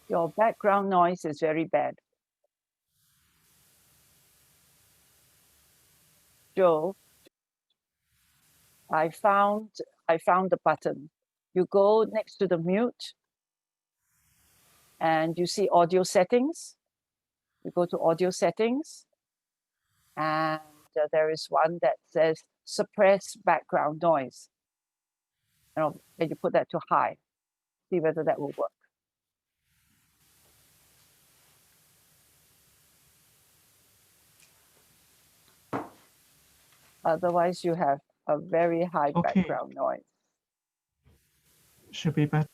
Your background noise is very bad. Joe, I found the button. You go next to the mute and you see audio settings. You go to audio settings and there is one that says suppress background noise. And you put that to high. See whether that will work. Otherwise, you have a very high background noise. Should be better.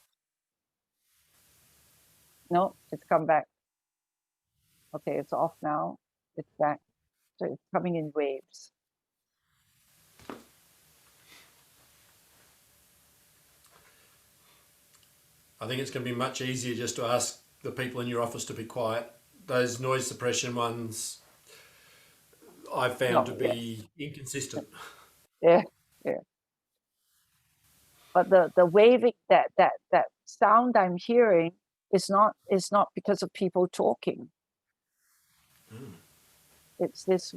No, it's come back. Okay, it's off now. It's back. So it's coming in waves. I think it's going to be much easier just to ask the people in your office to be quiet. Those noise suppression ones I've found to be inconsistent. Yeah, yeah. But the waving, that sound I'm hearing is not because of people talking. It's this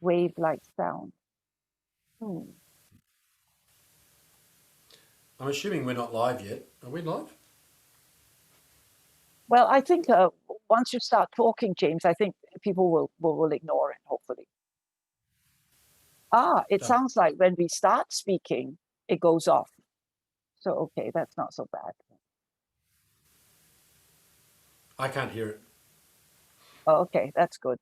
wave-like sound. I'm assuming we're not live yet. Are we live? Well, I think once you start talking, James, I think people will ignore it, hopefully. It sounds like when we start speaking, it goes off. So, okay, that's not so bad. I can't hear it. Oh, okay, that's good.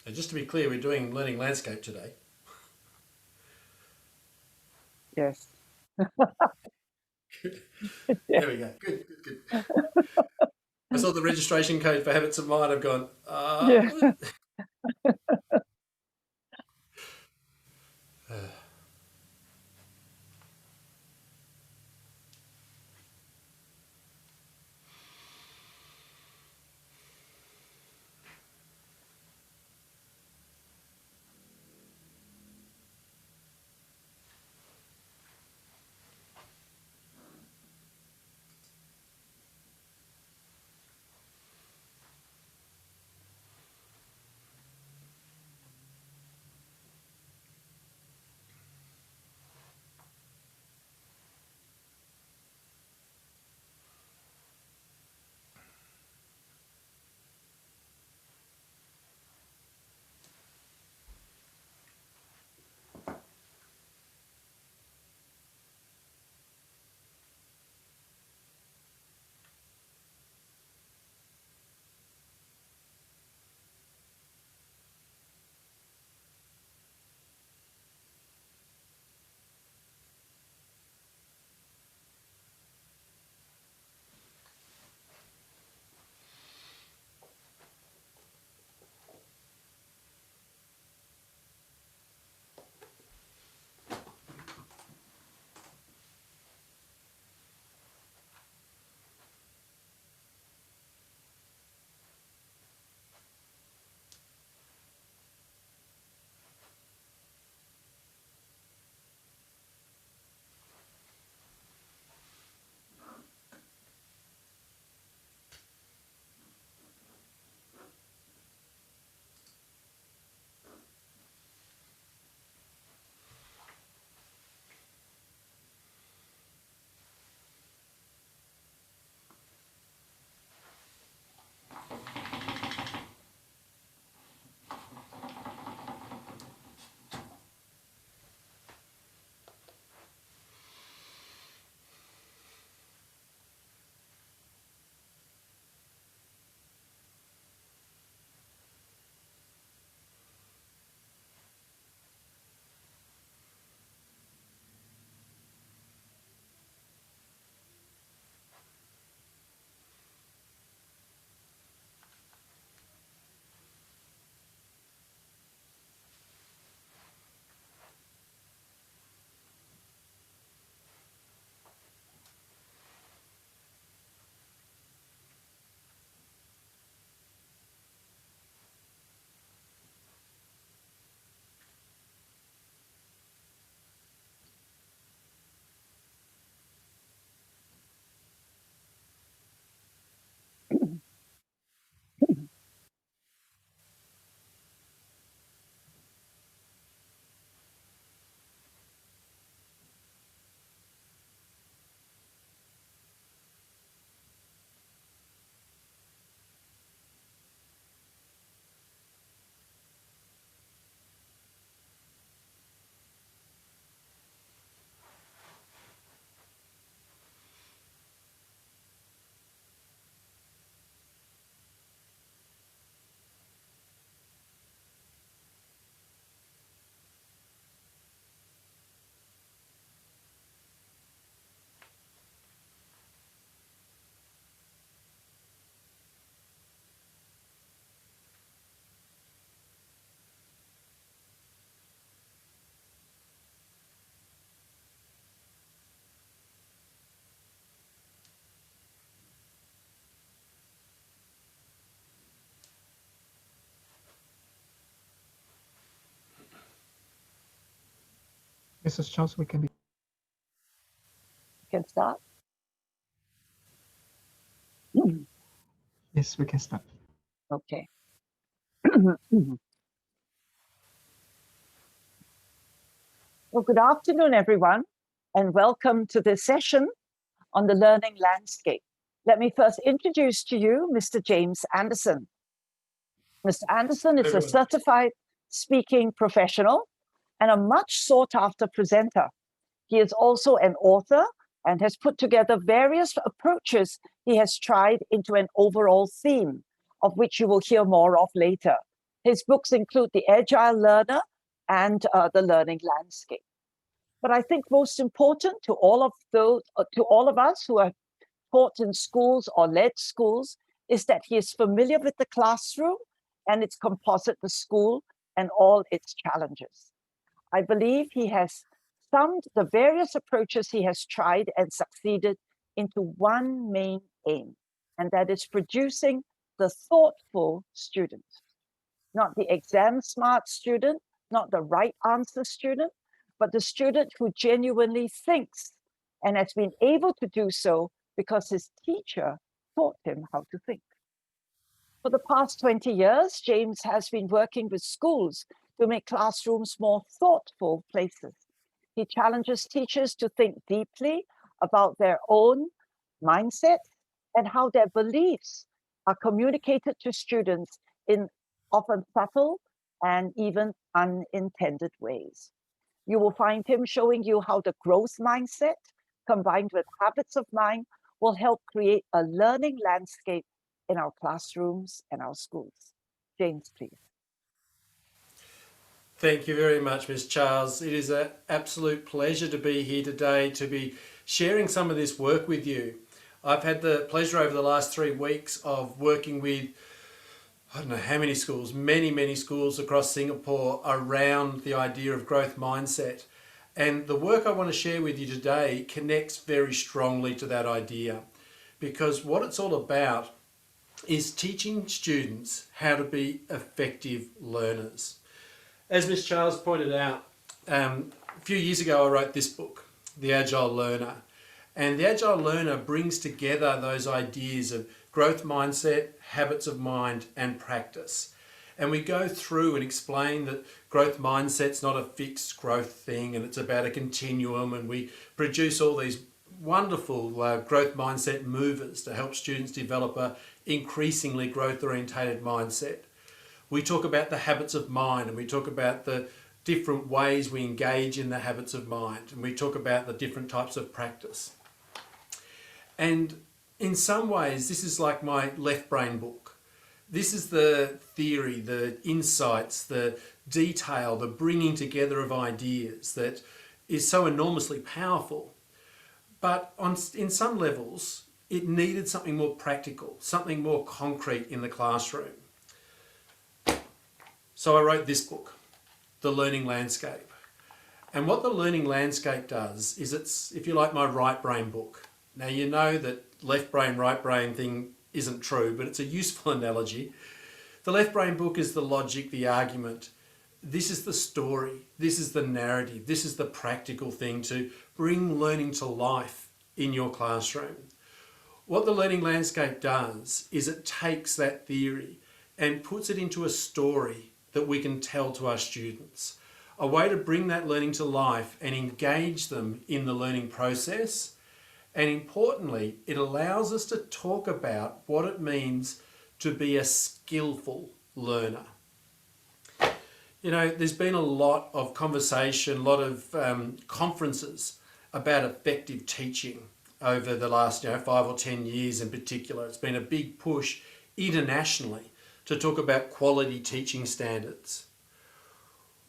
And just to be clear, we're doing learning landscape today. Yes. There we go. Good. I saw the registration code for Habits of Mind. I've gone, Yeah. what? Mrs. Charles, we can be. You can start. Yes, we can start. Okay. Well, good afternoon, everyone, and welcome to this session on the learning landscape. Let me first introduce to you Mr. James Anderson. Mr. Anderson is a certified speaking professional and a much sought after presenter. He is also an author and has put together various approaches he has tried into an overall theme, of which you will hear more of later. His books include The Agile Learner and The Learning Landscape. But I think most important to all of us who are taught in schools or led schools is that he is familiar with the classroom and its composite, the school, and all its challenges. I believe he has summed the various approaches he has tried and succeeded into one main aim, and that is producing the thoughtful student, not the exam smart student, not the right answer student, but the student who genuinely thinks and has been able to do so because his teacher taught him how to think. For the past 20 years, James has been working with schools to make classrooms more thoughtful places. He challenges teachers to think deeply about their own mindset and how their beliefs are communicated to students in often subtle and even unintended ways. You will find him showing you how the growth mindset combined with habits of mind will help create a learning landscape in our classrooms and our schools. James, please. Thank you very much, Ms. Charles. It is an absolute pleasure to be here today to be sharing some of this work with you. I've had the pleasure over the last 3 weeks of working with, I don't know how many schools, many schools across Singapore around the idea of growth mindset. And the work I want to share with you today connects very strongly to that idea, because what it's all about is teaching students how to be effective learners. As Ms. Charles pointed out, a few years ago I wrote this book, The Agile Learner. And the Agile Learner brings together those ideas of growth mindset, habits of mind, and practice. And we go through and explain that growth mindset's not a fixed growth thing, and it's about a continuum, and we produce all these wonderful growth mindset movers to help students develop a increasingly growth-orientated mindset. We talk about the habits of mind, and we talk about the different ways we engage in the habits of mind, and we talk about the different types of practice. And in some ways, this is like my left brain book. This is the theory, the insights, the detail, the bringing together of ideas that is so enormously powerful. But in some levels, it needed something more practical, something more concrete in the classroom. So I wrote this book, The Learning Landscape. And what The Learning Landscape does is it's, if you like, my right brain book. Now, you know that left brain, right brain thing isn't true, but it's a useful analogy. The left brain book is the logic, the argument. This is the story. This is the narrative. This is the practical thing to bring learning to life in your classroom. What the Learning Landscape does is it takes that theory and puts it into a story that we can tell to our students. A way to bring that learning to life and engage them in the learning process. And importantly, it allows us to talk about what it means to be a skillful learner. You know, there's been a lot of conversation, a lot of conferences about effective teaching over the last 5 or 10 years in particular. It's been a big push internationally to talk about quality teaching standards.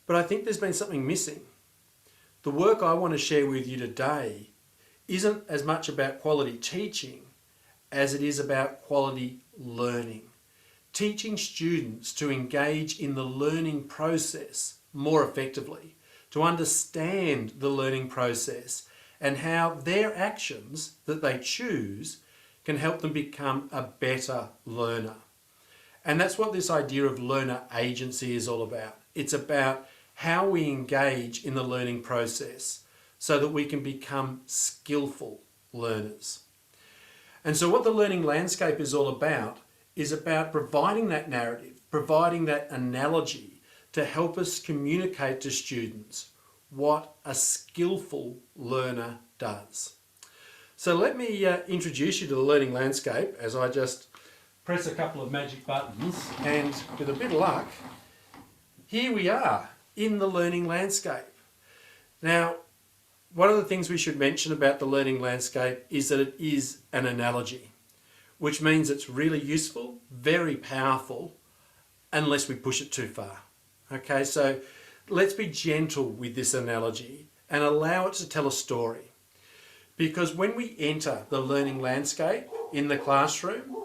But I think there's been something missing. The work I want to share with you today isn't as much about quality teaching as it is about quality learning. Teaching students to engage in the learning process more effectively, to understand the learning process and how their actions that they choose can help them become a better learner. And that's what this idea of learner agency is all about. It's about how we engage in the learning process so that we can become skillful learners. And so what the learning landscape is all about is about providing that narrative, providing that analogy to help us communicate to students what a skillful learner does. So let me introduce you to the learning landscape as I just press a couple of magic buttons, and with a bit of luck, here we are in the learning landscape. Now, one of the things we should mention about the learning landscape is that it is an analogy, which means it's really useful, very powerful, unless we push it too far. Okay, so let's be gentle with this analogy and allow it to tell a story. Because when we enter the learning landscape in the classroom,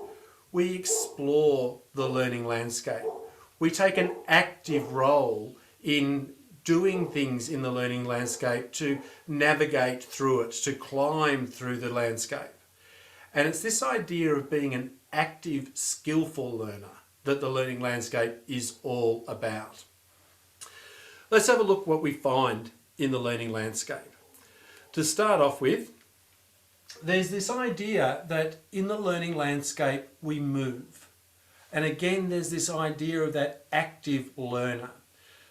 we explore the learning landscape. We take an active role in doing things in the learning landscape to navigate through it, to climb through the landscape. And it's this idea of being an active, skillful learner that the learning landscape is all about. Let's have a look what we find in the learning landscape. To start off with, there's this idea that in the learning landscape we move. And again, there's this idea of that active learner.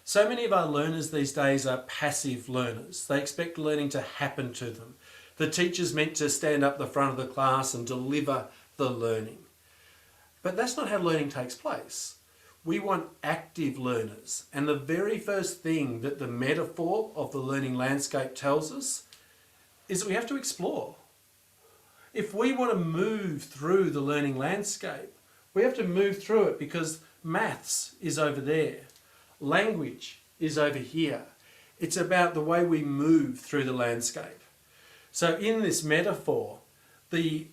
So many of our learners these days are passive learners. They expect learning to happen to them. The teacher's meant to stand up the front of the class and deliver the learning. But that's not how learning takes place. We want active learners. And the very first thing that the metaphor of the learning landscape tells us is that we have to explore. If we want to move through the learning landscape, we have to move through it because maths is over there. Language is over here. It's about the way we move through the landscape. So in this metaphor, the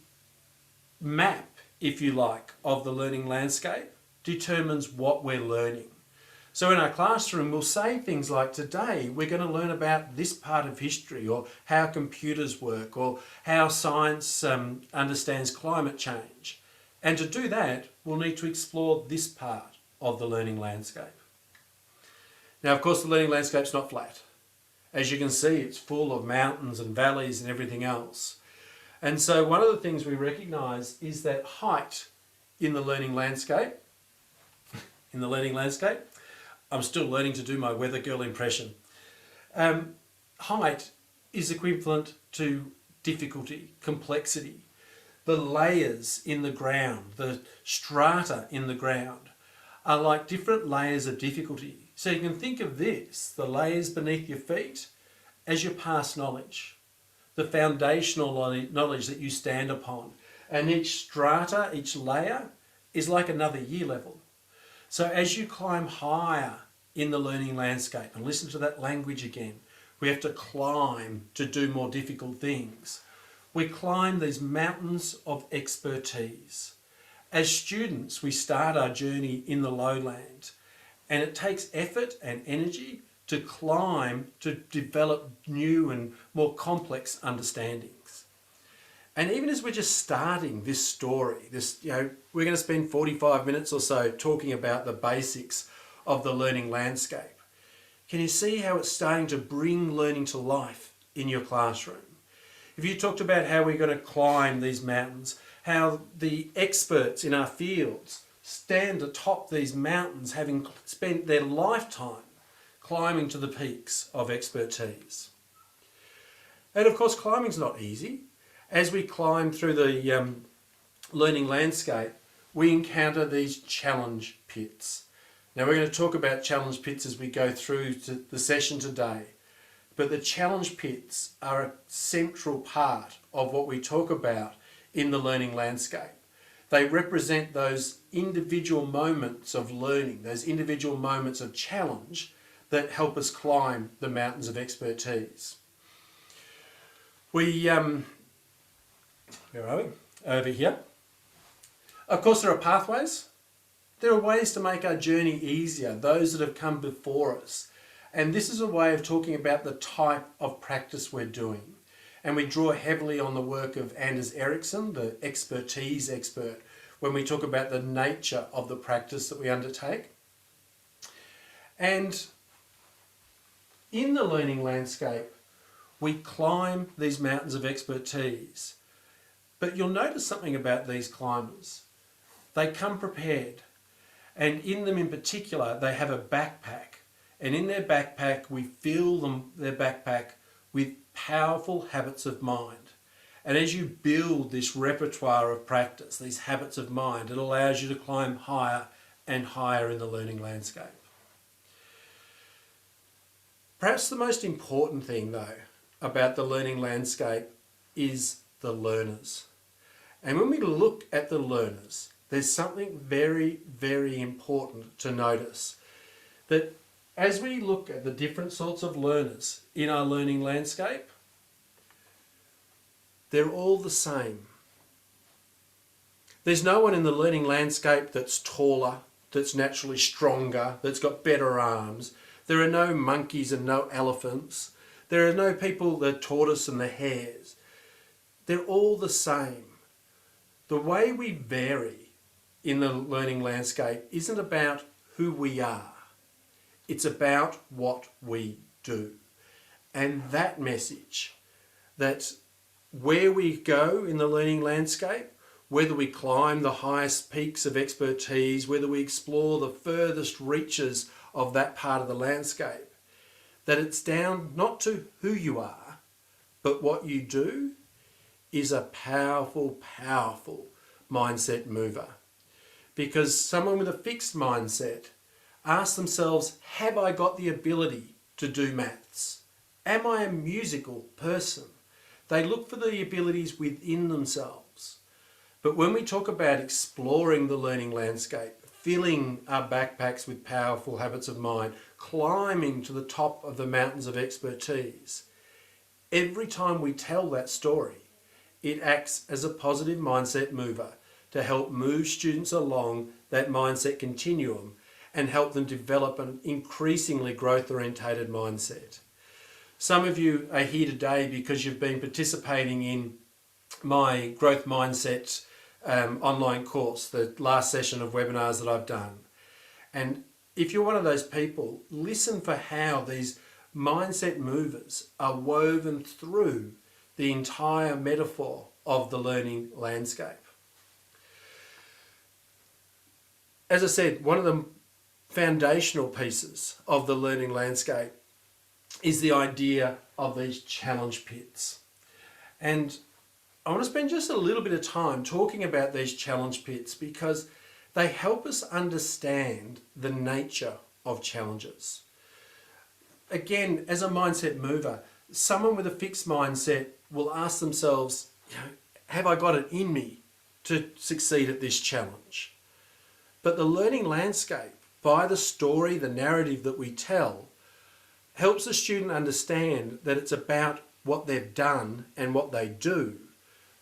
map, if you like, of the learning landscape determines what we're learning. So in our classroom, we'll say things like, today we're going to learn about this part of history, or how computers work, or how science understands climate change. And to do that, we'll need to explore this part of the learning landscape. Now, of course, the learning landscape's not flat. As you can see, it's full of mountains and valleys and everything else. And so one of the things we recognise is that height in the learning landscape, I'm still learning to do my weather girl impression. Height is equivalent to difficulty, complexity. The layers in the ground, the strata in the ground, are like different layers of difficulty. So you can think of this, the layers beneath your feet, as your past knowledge, the foundational knowledge that you stand upon. And each strata, each layer, is like another year level. So as you climb higher in the learning landscape, and listen to that language again, we have to climb to do more difficult things. We climb these mountains of expertise. As students, we start our journey in the lowland, and it takes effort and energy to climb, to develop new and more complex understandings. And even as we're just starting this story, we're going to spend 45 minutes or so talking about the basics of the learning landscape. Can you see how it's starting to bring learning to life in your classroom? If you talked about how we're going to climb these mountains, how the experts in our fields stand atop these mountains having spent their lifetime climbing to the peaks of expertise. And of course, climbing's not easy. As we climb through the learning landscape, we encounter these challenge pits. Now, we're going to talk about challenge pits as we go through to the session today. But the challenge pits are a central part of what we talk about in the learning landscape. They represent those individual moments of learning, those individual moments of challenge that help us climb the mountains of expertise. Where are we? Over here. Of course, there are pathways. There are ways to make our journey easier, those that have come before us. And this is a way of talking about the type of practice we're doing. And we draw heavily on the work of Anders Ericsson, the expertise expert, when we talk about the nature of the practice that we undertake. And in the learning landscape, we climb these mountains of expertise. But you'll notice something about these climbers. They come prepared. And in them in particular, they have a backpack. And in their backpack, we fill their backpack with powerful habits of mind. And as you build this repertoire of practice, these habits of mind, it allows you to climb higher and higher in the learning landscape. Perhaps the most important thing, though, about the learning landscape is the learners. And when we look at the learners, there's something very, very important to notice. That as we look at the different sorts of learners in our learning landscape, they're all the same. There's no one in the learning landscape that's taller, that's naturally stronger, that's got better arms. There are no monkeys and no elephants. There are no people, the tortoise and the hares. They're all the same. The way we vary in the learning landscape isn't about who we are. It's about what we do. And that message, that where we go in the learning landscape, whether we climb the highest peaks of expertise, whether we explore the furthest reaches of that part of the landscape, that it's down not to who you are, but what you do is a powerful, powerful mindset mover. Because someone with a fixed mindset asks themselves, have I got the ability to do maths? Am I a musical person? They look for the abilities within themselves. But when we talk about exploring the learning landscape, filling our backpacks with powerful habits of mind, climbing to the top of the mountains of expertise, every time we tell that story, it acts as a positive mindset mover to help move students along that mindset continuum and help them develop an increasingly growth-orientated mindset. Some of you are here today because you've been participating in my growth mindset online course, the last session of webinars that I've done. And if you're one of those people, listen for how these mindset movers are woven through the entire metaphor of the learning landscape. As I said, one of the foundational pieces of the learning landscape is the idea of these challenge pits. And I want to spend just a little bit of time talking about these challenge pits because they help us understand the nature of challenges. Again, as a mindset mover, someone with a fixed mindset will ask themselves, have I got it in me to succeed at this challenge? But the learning landscape, by the story, the narrative that we tell, helps the student understand that it's about what they've done and what they do,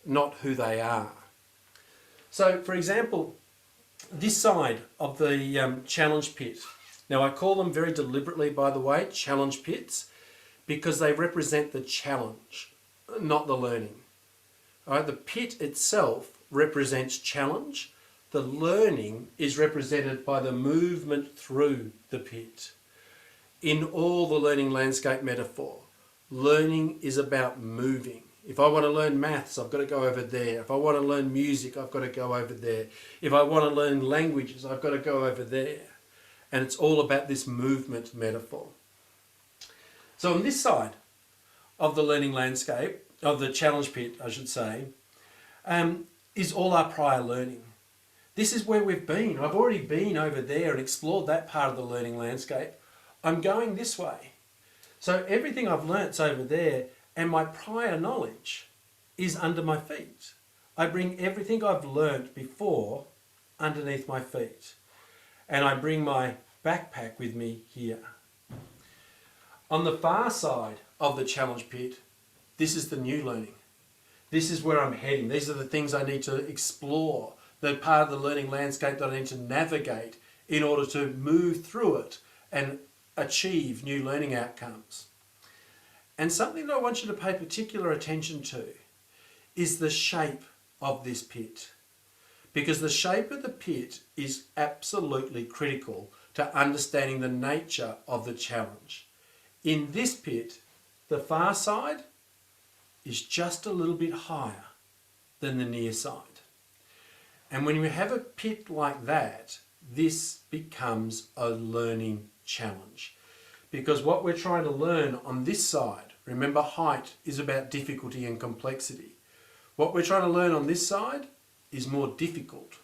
not who they are. So, for example, this side of the challenge pit. Now, I call them very deliberately, by the way, challenge pits, because they represent the challenge, not the learning. All right, the pit itself represents challenge. The learning is represented by the movement through the pit. In all the learning landscape metaphor, learning is about moving. If I want to learn maths, I've got to go over there. If I want to learn music, I've got to go over there. If I want to learn languages, I've got to go over there. And it's all about this movement metaphor. So on this side of the learning landscape, of the challenge pit, I should say, is all our prior learning. This is where we've been. I've already been over there and explored that part of the learning landscape. I'm going this way. So everything I've learnt's over there, and my prior knowledge is under my feet. I bring everything I've learnt before underneath my feet. And I bring my backpack with me here. On the far side of the challenge pit, this is the new learning. This is where I'm heading. These are the things I need to explore, the part of the learning landscape that I need to navigate in order to move through it and achieve new learning outcomes. And something that I want you to pay particular attention to is the shape of this pit. Because the shape of the pit is absolutely critical to understanding the nature of the challenge. In this pit, the far side is just a little bit higher than the near side. And when you have a pit like that, this becomes a learning challenge. Because what we're trying to learn on this side, remember height is about difficulty and complexity. What we're trying to learn on this side is more difficult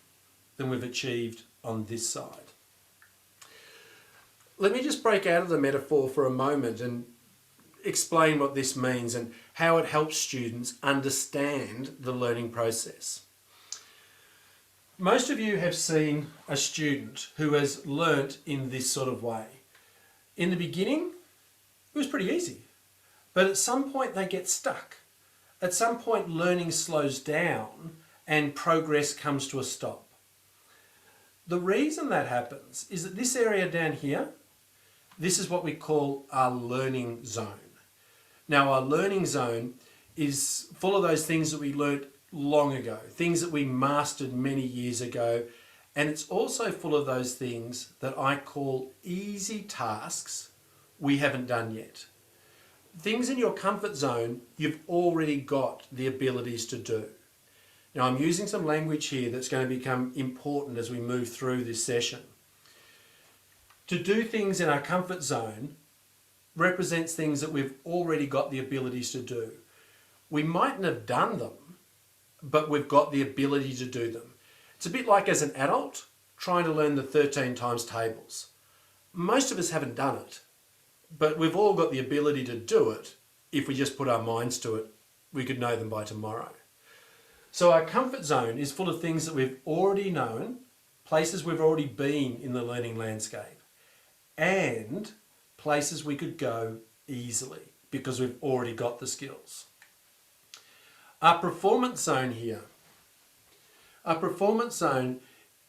than we've achieved on this side. Let me just break out of the metaphor for a moment and explain what this means and how it helps students understand the learning process. Most of you have seen a student who has learnt in this sort of way. In the beginning, it was pretty easy, but at some point they get stuck. At some point learning slows down and progress comes to a stop. The reason that happens is that this area down here, this is what we call our learning zone. Now, our learning zone is full of those things that we learnt long ago, things that we mastered many years ago, and it's also full of those things that I call easy tasks we haven't done yet. Things in your comfort zone you've already got the abilities to do. Now, I'm using some language here that's going to become important as we move through this session. To do things in our comfort zone represents things that we've already got the abilities to do. We mightn't have done them, but we've got the ability to do them. It's a bit like as an adult trying to learn the 13 times tables. Most of us haven't done it, but we've all got the ability to do it. If we just put our minds to it, we could know them by tomorrow. So our comfort zone is full of things that we've already known, places we've already been in the learning landscape, and places we could go easily because we've already got the skills. Our performance zone here. Our performance zone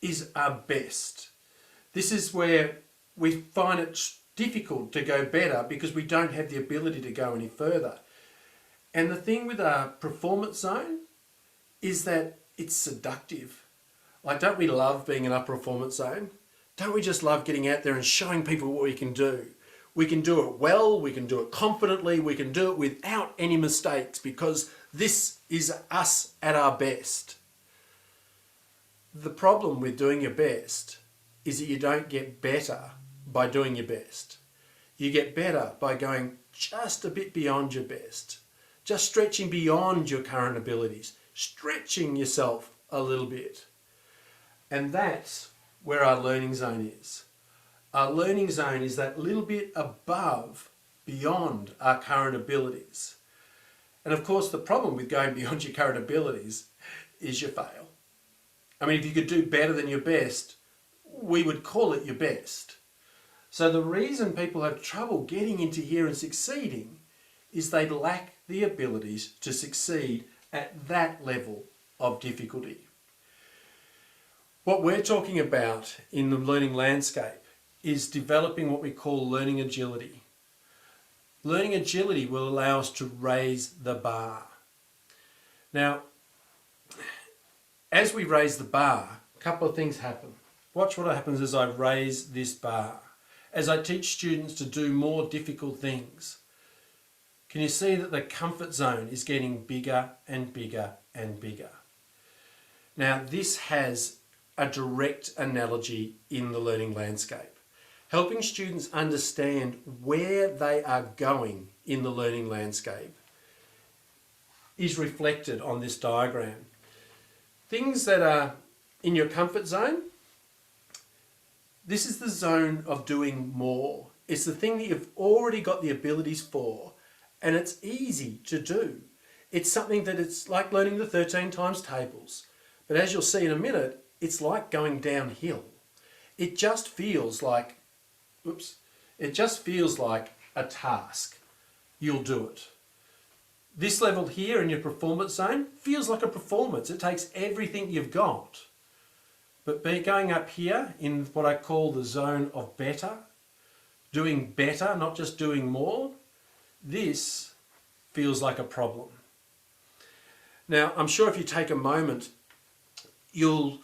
is our best. This is where we find it difficult to go better because we don't have the ability to go any further. And the thing with our performance zone is that it's seductive. Like, don't we love being in our performance zone? Don't we just love getting out there and showing people what we can do? We can do it well, we can do it confidently, we can do it without any mistakes because this is us at our best. The problem with doing your best is that you don't get better by doing your best. You get better by going just a bit beyond your best, just stretching beyond your current abilities, stretching yourself a little bit. And that's where our learning zone is. Our learning zone is that little bit above, beyond our current abilities. And of course, the problem with going beyond your current abilities is you fail. I mean, if you could do better than your best, we would call it your best. So the reason people have trouble getting into here and succeeding is they lack the abilities to succeed at that level of difficulty. What we're talking about in the learning landscape is developing what we call learning agility. Learning agility will allow us to raise the bar. Now, as we raise the bar, a couple of things happen. Watch what happens as I raise this bar. As I teach students to do more difficult things, can you see that the comfort zone is getting bigger and bigger and bigger? Now, this has a direct analogy in the learning landscape. Helping students understand where they are going in the learning landscape is reflected on this diagram. Things that are in your comfort zone, this is the zone of doing more. It's the thing that you've already got the abilities for, and it's easy to do. It's something that it's like learning the 13 times tables. But as you'll see in a minute, it's like going downhill. It just feels like, it just feels like a task. You'll do it. This level here in your performance zone feels like a performance. It takes everything you've got. But going up here in what I call the zone of better, doing better, not just doing more, this feels like a problem. Now, I'm sure if you take a moment, you'll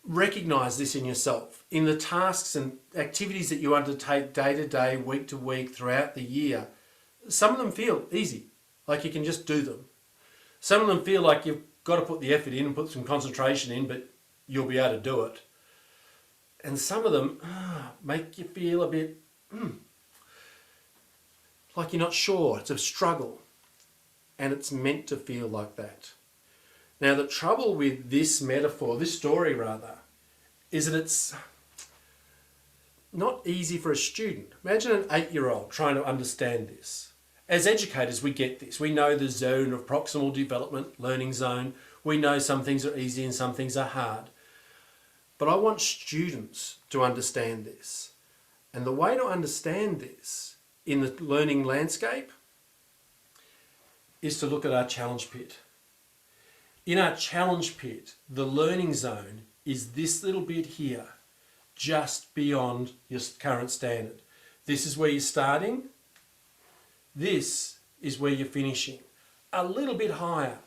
Recognise this in yourself, in the tasks and activities that you undertake day to day, week to week, throughout the year. Some of them feel easy, like you can just do them. Some of them feel like you've got to put the effort in and put some concentration in, but you'll be able to do it. And some of them make you feel a bit like you're not sure. It's a struggle, and it's meant to feel like that. Now, the trouble with this metaphor, this story rather, is that it's not easy for a student. Imagine an 8-year-old trying to understand this. As educators, we get this. We know the zone of proximal development, learning zone. We know some things are easy and some things are hard. But I want students to understand this. And the way to understand this in the learning landscape is to look at our challenge pit. In our challenge pit, the learning zone is this little bit here, just beyond your current standard. This is where you're starting. This is where you're finishing. A little bit higher.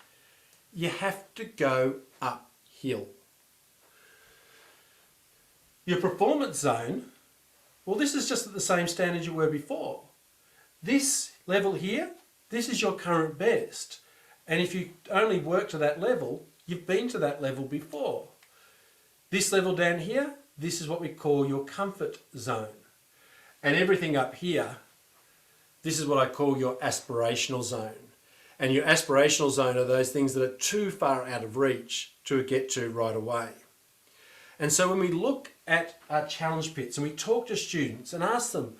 You have to go uphill. Your performance zone, well, this is just at the same standard you were before. This level here, this is your current best. And if you only work to that level, you've been to that level before. This level down here, this is what we call your comfort zone. And everything up here, this is what I call your aspirational zone. And your aspirational zone are those things that are too far out of reach to get to right away. And so when we look at our challenge pits and we talk to students and ask them,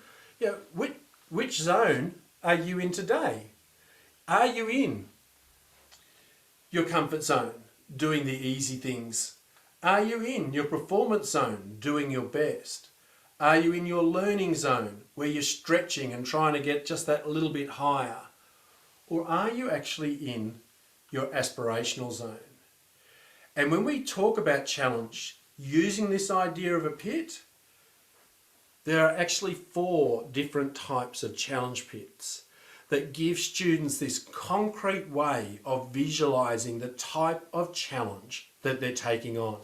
which zone are you in today? Are you in your comfort zone, doing the easy things? Are you in your performance zone, doing your best? Are you in your learning zone, where you're stretching and trying to get just that little bit higher? Or are you actually in your aspirational zone? And when we talk about challenge, using this idea of a pit, there are actually 4 different types of challenge pits that give students this concrete way of visualizing the type of challenge that they're taking on.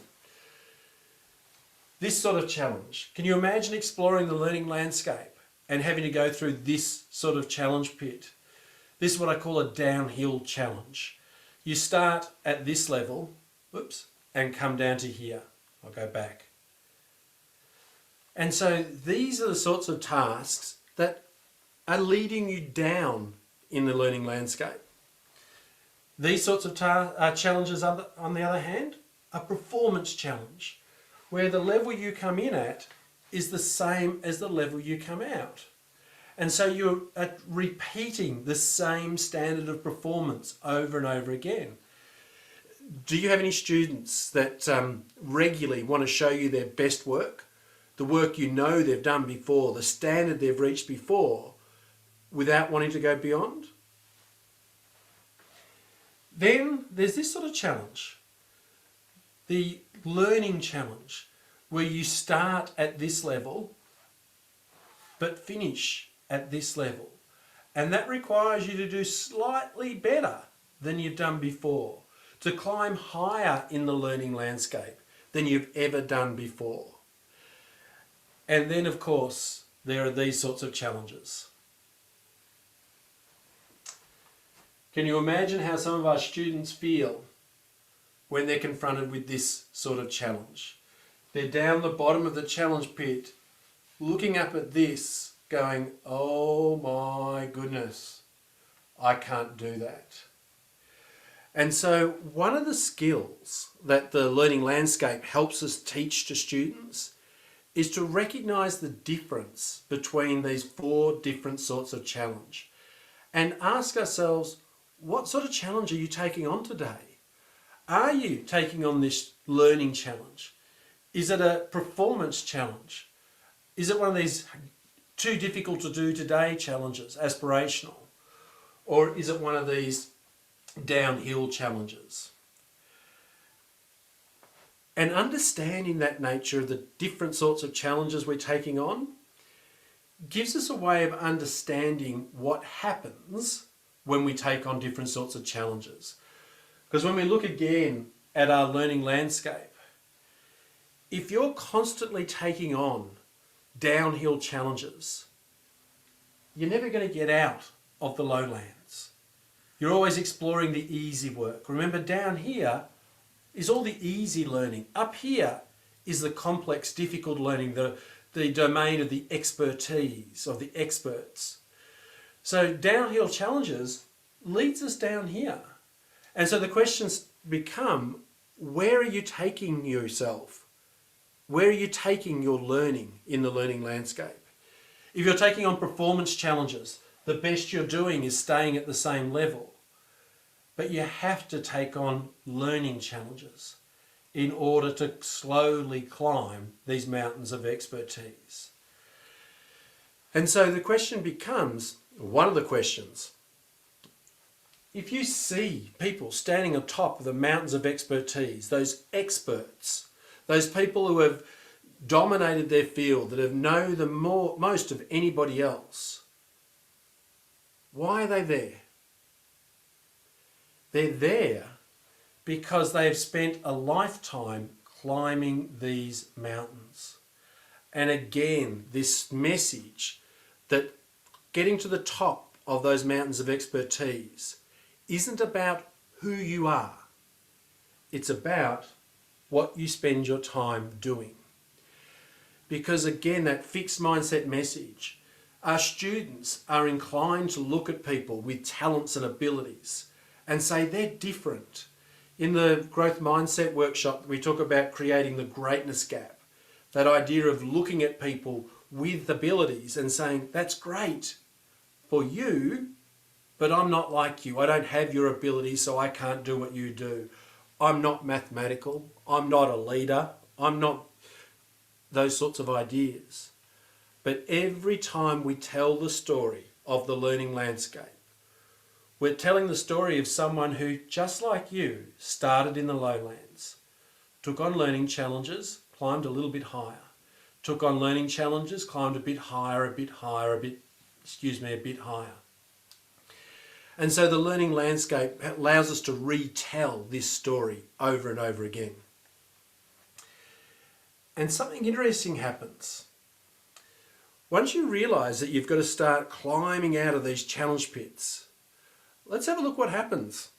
This sort of challenge, can you imagine exploring the learning landscape and having to go through this sort of challenge pit? This is what I call a downhill challenge. You start at this level, and come down to here. I'll go back. And so these are the sorts of tasks that are leading you down in the learning landscape. These sorts of challenges, on the other hand, a performance challenge, where the level you come in at is the same as the level you come out. And so you're repeating the same standard of performance over and over again. Do you have any students that regularly want to show you their best work, the work you know they've done before, the standard they've reached before, without wanting to go beyond? Then there's this sort of challenge, the learning challenge, where you start at this level but finish at this level. And that requires you to do slightly better than you've done before, to climb higher in the learning landscape than you've ever done before. And then, of course, there are these sorts of challenges. Can you imagine how some of our students feel when they're confronted with this sort of challenge? They're down the bottom of the challenge pit, looking up at this, going, oh my goodness, I can't do that. And so one of the skills that the learning landscape helps us teach to students is to recognise the difference between these 4 different sorts of challenge and ask ourselves, what sort of challenge are you taking on today? Are you taking on this learning challenge? Is it a performance challenge? Is it one of these too difficult to do today challenges, aspirational? Or is it one of these downhill challenges? And understanding that nature of the different sorts of challenges we're taking on gives us a way of understanding what happens when we take on different sorts of challenges. Because when we look again at our learning landscape, if you're constantly taking on downhill challenges, you're never going to get out of the lowlands. You're always exploring the easy work. Remember, down here is all the easy learning. Up here is the complex, difficult learning, the domain of the expertise, of the experts. So downhill challenges leads us down here. And so the questions become, where are you taking yourself? Where are you taking your learning in the learning landscape? If you're taking on performance challenges, the best you're doing is staying at the same level. But you have to take on learning challenges in order to slowly climb these mountains of expertise. And so the question becomes, one of the questions, if you see people standing on top of the mountains of expertise, those experts, those people who have dominated their field, that have known the most of anybody else, why are they there? They're there because they've spent a lifetime climbing these mountains. And again, this message that getting to the top of those mountains of expertise isn't about who you are. It's about what you spend your time doing. Because again, that fixed mindset message, our students are inclined to look at people with talents and abilities and say they're different. In the growth mindset workshop, we talk about creating the greatness gap. That idea of looking at people with abilities and saying, that's great for you, but I'm not like you. I don't have your abilities, so I can't do what you do. I'm not mathematical. I'm not a leader. I'm not those sorts of ideas. But every time we tell the story of the learning landscape, we're telling the story of someone who, just like you, started in the lowlands, took on learning challenges, climbed a little bit higher, took on learning challenges, climbed a bit higher, a bit higher, a bit higher. And so the learning landscape allows us to retell this story over and over again. And something interesting happens. Once you realise that you've got to start climbing out of these challenge pits, let's have a look what happens.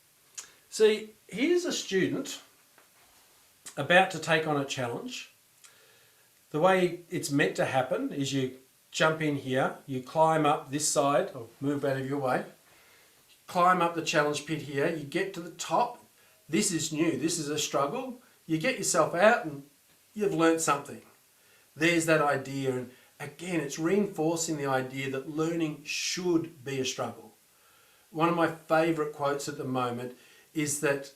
See, here's a student about to take on a challenge. The way it's meant to happen is you jump in here, you climb up this side, or move out of your way, climb up the challenge pit here, you get to the top. This is new, this is a struggle. You get yourself out and you've learnt something. There's that idea, and again, it's reinforcing the idea that learning should be a struggle. One of my favourite quotes at the moment is that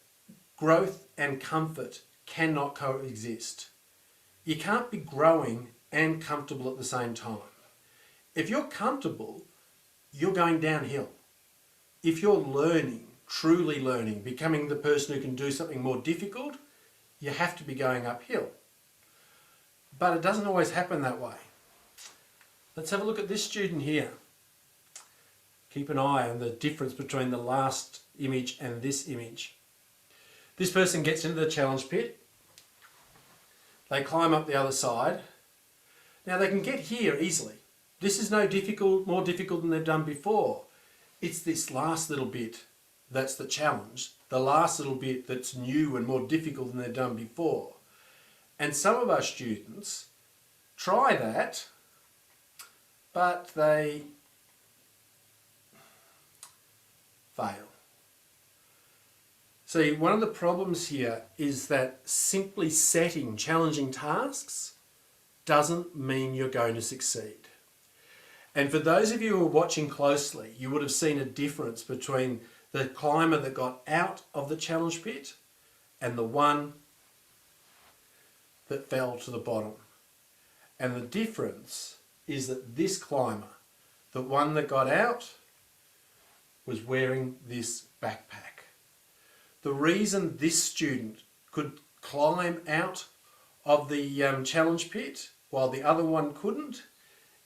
growth and comfort cannot coexist. You can't be growing and comfortable at the same time. If you're comfortable, you're going downhill. If you're learning, truly learning, becoming the person who can do something more difficult, you have to be going uphill. But it doesn't always happen that way. Let's have a look at this student here. Keep an eye on the difference between the last image and this image. This person gets into the challenge pit. They climb up the other side. Now they can get here easily. This is more difficult than they've done before. It's this last little bit that's the challenge. The last little bit that's new and more difficult than they've done before. And some of our students try that, but they fail. See, one of the problems here is that simply setting challenging tasks doesn't mean you're going to succeed. And for those of you who are watching closely, you would have seen a difference between the climber that got out of the challenge pit and the one that fell to the bottom. And the difference is that this climber, the one that got out, was wearing this backpack. The reason this student could climb out of the challenge pit while the other one couldn't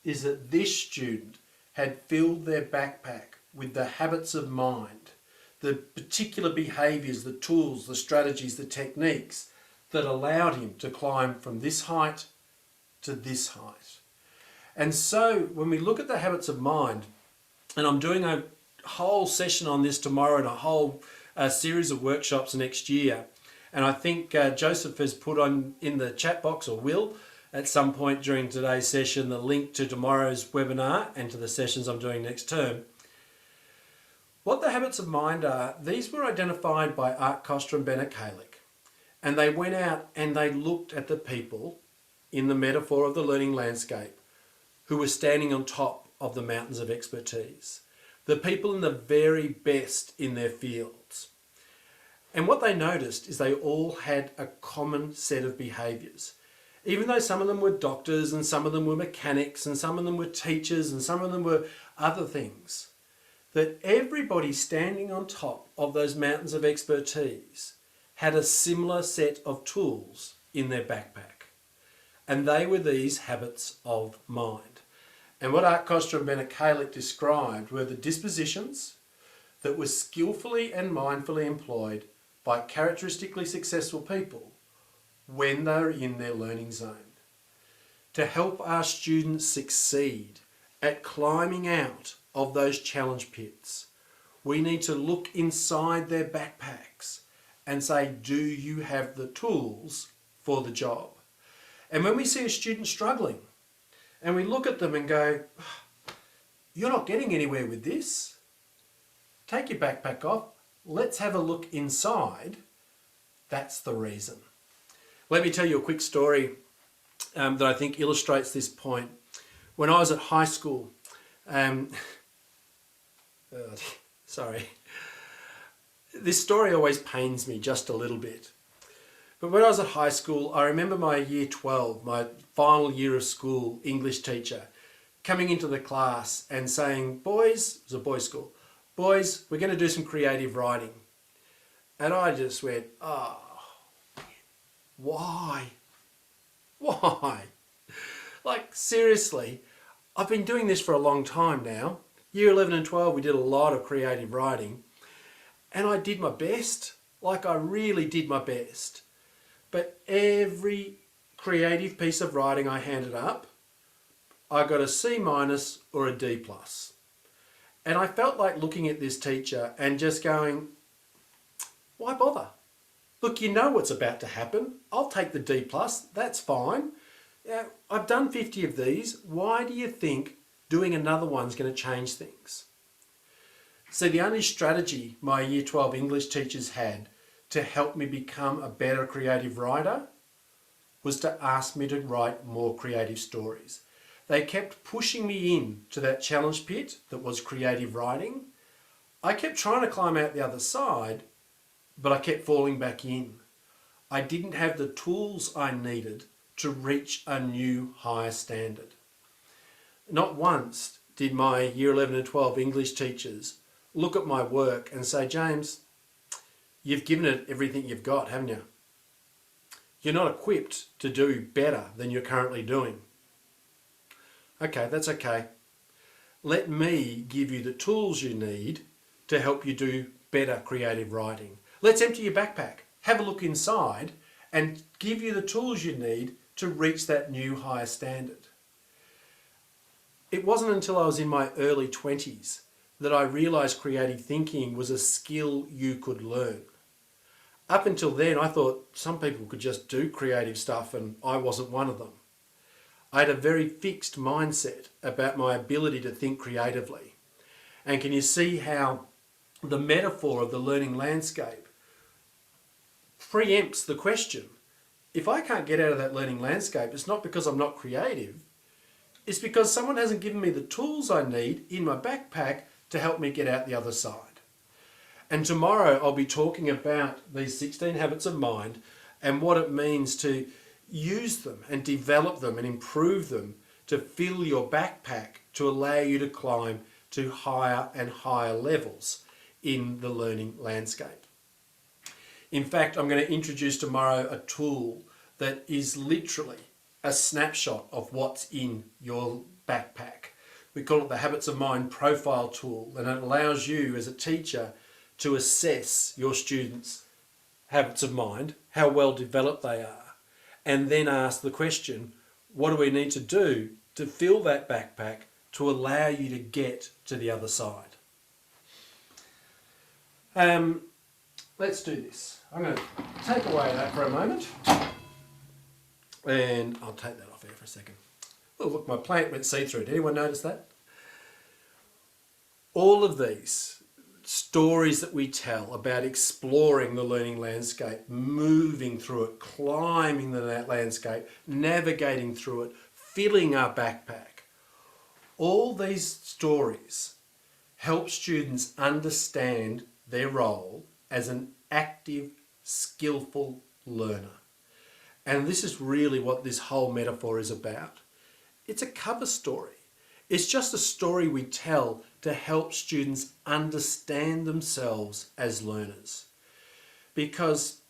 is that this student had filled their backpack with the habits of mind, the particular behaviours, the tools, the strategies, the techniques that allowed him to climb from this height to this height. And so when we look at the habits of mind, and I'm doing a whole session on this tomorrow and a whole series of workshops next year, and I think Joseph has put on in the chat box, or will at some point during today's session, the link to tomorrow's webinar and to the sessions I'm doing next term. What the habits of mind are, these were identified by Art Costa and Bennett Kalick, and they went out and they looked at the people in the metaphor of the learning landscape who were standing on top of the mountains of expertise, the people in the very best in their fields. And what they noticed is they all had a common set of behaviours. Even though some of them were doctors and some of them were mechanics and some of them were teachers and some of them were other things, that everybody standing on top of those mountains of expertise had a similar set of tools in their backpack. And they were these habits of mind. And what Art Costa and Bennett Kalick described were the dispositions that were skillfully and mindfully employed by characteristically successful people when they're in their learning zone. To help our students succeed at climbing out of those challenge pits, we need to look inside their backpacks and say, do you have the tools for the job? And when we see a student struggling and we look at them and go, you're not getting anywhere with this, take your backpack off, let's have a look inside, that's the reason. Let me tell you a quick story that I think illustrates this point. When I was at high school, sorry, this story always pains me just a little bit. But when I was at high school, I remember my year 12, my final year of school English teacher, coming into the class and saying, boys, it was a boys' school, boys, we're going to do some creative writing. And I just went, oh, why? Why? Like, seriously, I've been doing this for a long time now. Year 11 and 12, we did a lot of creative writing. And I did my best. Like, I really did my best. But every creative piece of writing I handed up, I got a C- or a D+. And I felt like looking at this teacher and just going, why bother? Look, you know what's about to happen. I'll take the D+, that's fine. I've done 50 of these. Why do you think doing another one's going to change things? See, the only strategy my year 12 English teachers had to help me become a better creative writer was to ask me to write more creative stories. They kept pushing me in to that challenge pit that was creative writing. I kept trying to climb out the other side, but I kept falling back in. I didn't have the tools I needed to reach a new higher standard. Not once did my year 11 and 12 English teachers look at my work and say, James, you've given it everything you've got, haven't you? You're not equipped to do better than you're currently doing. Okay, that's okay. Let me give you the tools you need to help you do better creative writing. Let's empty your backpack, have a look inside, and give you the tools you need to reach that new higher standard. It wasn't until I was in my early 20s that I realised creative thinking was a skill you could learn. Up until then, I thought some people could just do creative stuff and I wasn't one of them. I had a very fixed mindset about my ability to think creatively. And can you see how the metaphor of the learning landscape preempts the question? If I can't get out of that learning landscape, it's not because I'm not creative. It's because someone hasn't given me the tools I need in my backpack to help me get out the other side. And tomorrow I'll be talking about these 16 habits of mind and what it means to use them and develop them and improve them to fill your backpack to allow you to climb to higher and higher levels in the learning landscape. In fact, I'm going to introduce tomorrow a tool that is literally a snapshot of what's in your backpack. We call it the Habits of Mind Profile Tool, and it allows you as a teacher to assess your students' habits of mind, how well developed they are, and then ask the question, what do we need to do to fill that backpack to allow you to get to the other side? Let's do this. I'm going to take away that for a moment, and I'll take that off here for a second. Oh, look, my plant went see-through. Did anyone notice that? All of these stories that we tell about exploring the learning landscape, moving through it, climbing the landscape, navigating through it, filling our backpack, all these stories help students understand their role as an active, skillful learner. And this is really what this whole metaphor is about. It's a cover story. It's just a story we tell to help students understand themselves as learners. Because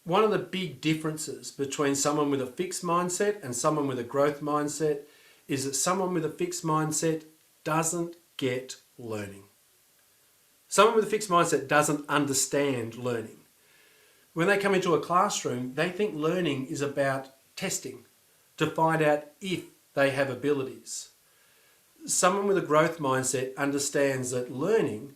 one of the big differences between someone with a fixed mindset and someone with a growth mindset is that someone with a fixed mindset doesn't get learning. Someone with a fixed mindset doesn't understand learning. When they come into a classroom, they think learning is about testing to find out if they have abilities. Someone with a growth mindset understands that learning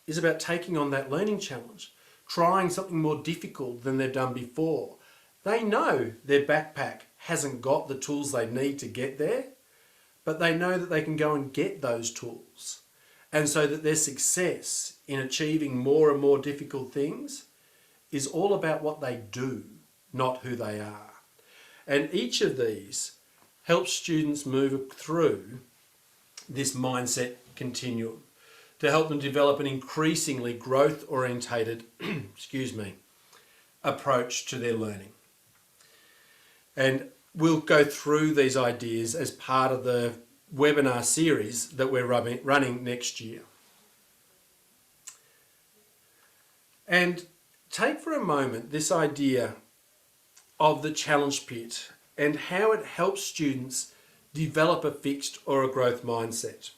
is about taking on that learning challenge, trying something more difficult than they've done before. They know their backpack hasn't got the tools they need to get there, but they know that they can go and get those tools. And so that their success in achieving more and more difficult things is all about what they do, not who they are. And each of these helps students move through this mindset continuum to help them develop an increasingly growth-orientated approach to their learning. And we'll go through these ideas as part of the webinar series that we're running next year. And take for a moment this idea of the challenge pit and how it helps students develop a fixed or a growth mindset.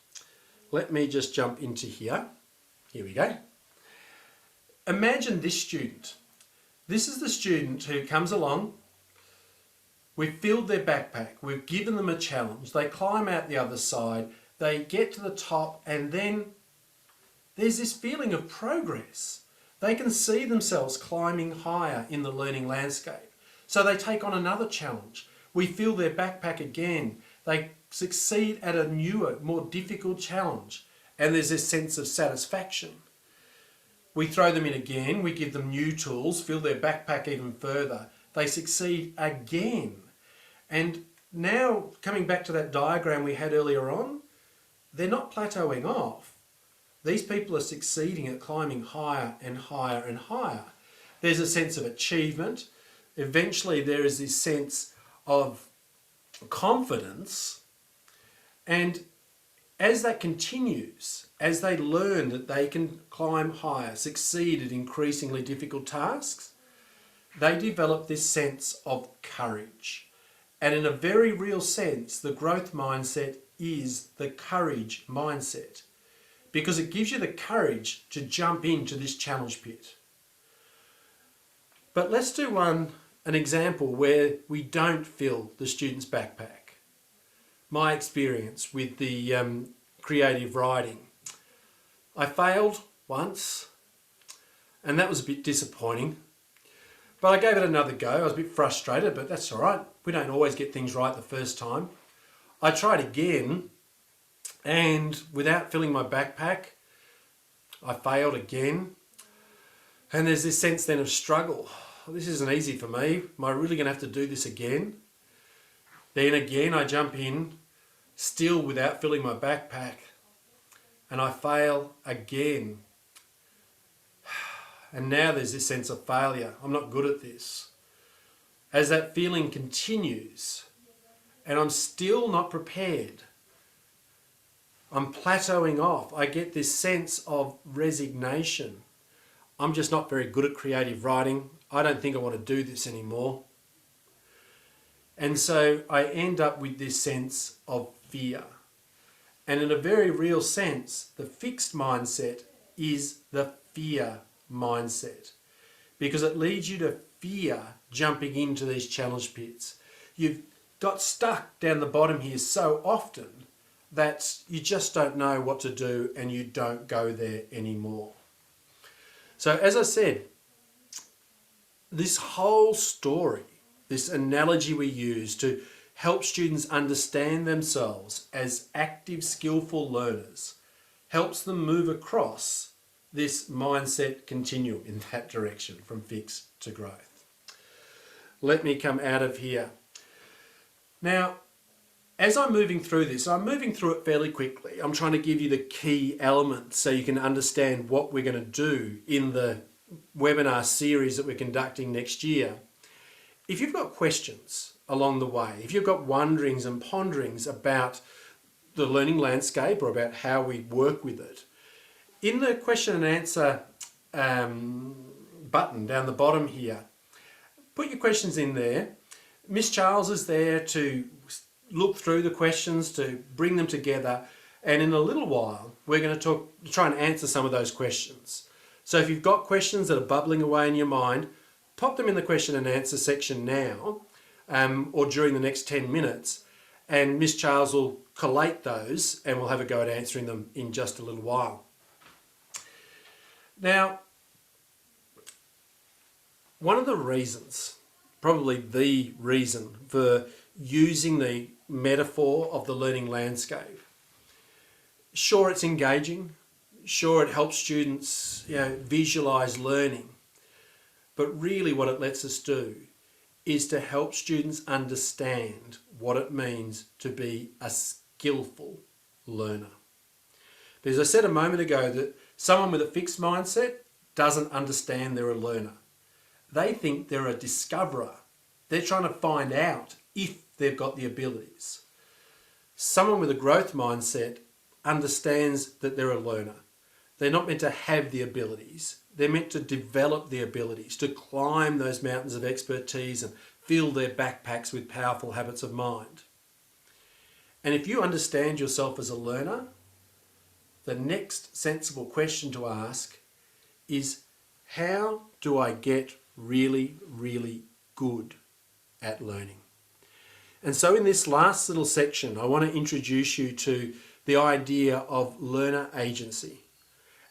Let me just jump into here. Here we go. Imagine this student. This is the student who comes along. We've filled their backpack. We've given them a challenge. They climb out the other side. They get to the top, and then there's this feeling of progress. They can see themselves climbing higher in the learning landscape. So they take on another challenge. We fill their backpack again. They succeed at a newer, more difficult challenge. And there's this sense of satisfaction. We throw them in again. We give them new tools, fill their backpack even further. They succeed again. And now, coming back to that diagram we had earlier on, they're not plateauing off. These people are succeeding at climbing higher and higher and higher. There's a sense of achievement. Eventually there is this sense of confidence. And as that continues, as they learn that they can climb higher, succeed at increasingly difficult tasks, they develop this sense of courage. And in a very real sense, the growth mindset is the courage mindset, because it gives you the courage to jump into this challenge pit. But let's do an example where we don't fill the student's backpack. My experience with the creative writing. I failed once, and that was a bit disappointing. But I gave it another go. I was a bit frustrated, but that's all right. We don't always get things right the first time. I tried again, and without filling my backpack, I failed again. And there's this sense then of struggle. This isn't easy for me. Am I really going to have to do this again? Then again, I jump in, still without filling my backpack, and I fail again. And now there's this sense of failure. I'm not good at this. As that feeling continues, and I'm still not prepared, I'm plateauing off. I get this sense of resignation. I'm just not very good at creative writing. I don't think I want to do this anymore. And so I end up with this sense of fear. And in a very real sense, the fixed mindset is the fear mindset because it leads you to fear jumping into these challenge pits. You've got stuck down the bottom here so often that you just don't know what to do and you don't go there anymore. So as I said, this whole story, this analogy we use to help students understand themselves as active, skillful learners, helps them move across this mindset continuum in that direction from fixed to growth. Let me come out of here. Now, as I'm moving through this, I'm moving through it fairly quickly. I'm trying to give you the key elements so you can understand what we're going to do in the webinar series that we're conducting next year. If you've got questions along the way, if you've got wonderings and ponderings about the learning landscape or about how we work with it, in the question and answer button down the bottom here, put your questions in there. Miss Charles is there to look through the questions, to bring them together, and in a little while we're going to try and answer some of those questions. So if you've got questions that are bubbling away in your mind, pop them in the question and answer section now or during the next 10 minutes, and Miss Charles will collate those and we'll have a go at answering them in just a little while. Now, one of the reasons, probably the reason for using the metaphor of the learning landscape, sure, it's engaging, sure, it helps students visualize learning, but really what it lets us do is to help students understand what it means to be a skillful learner. Because I said a moment ago that someone with a fixed mindset doesn't understand they're a learner. They think they're a discoverer. They're trying to find out if they've got the abilities. Someone with a growth mindset understands that they're a learner. They're not meant to have the abilities. They're meant to develop the abilities, to climb those mountains of expertise and fill their backpacks with powerful habits of mind. And if you understand yourself as a learner, the next sensible question to ask is, how do I get really, really good at learning? And so in this last little section, I want to introduce you to the idea of learner agency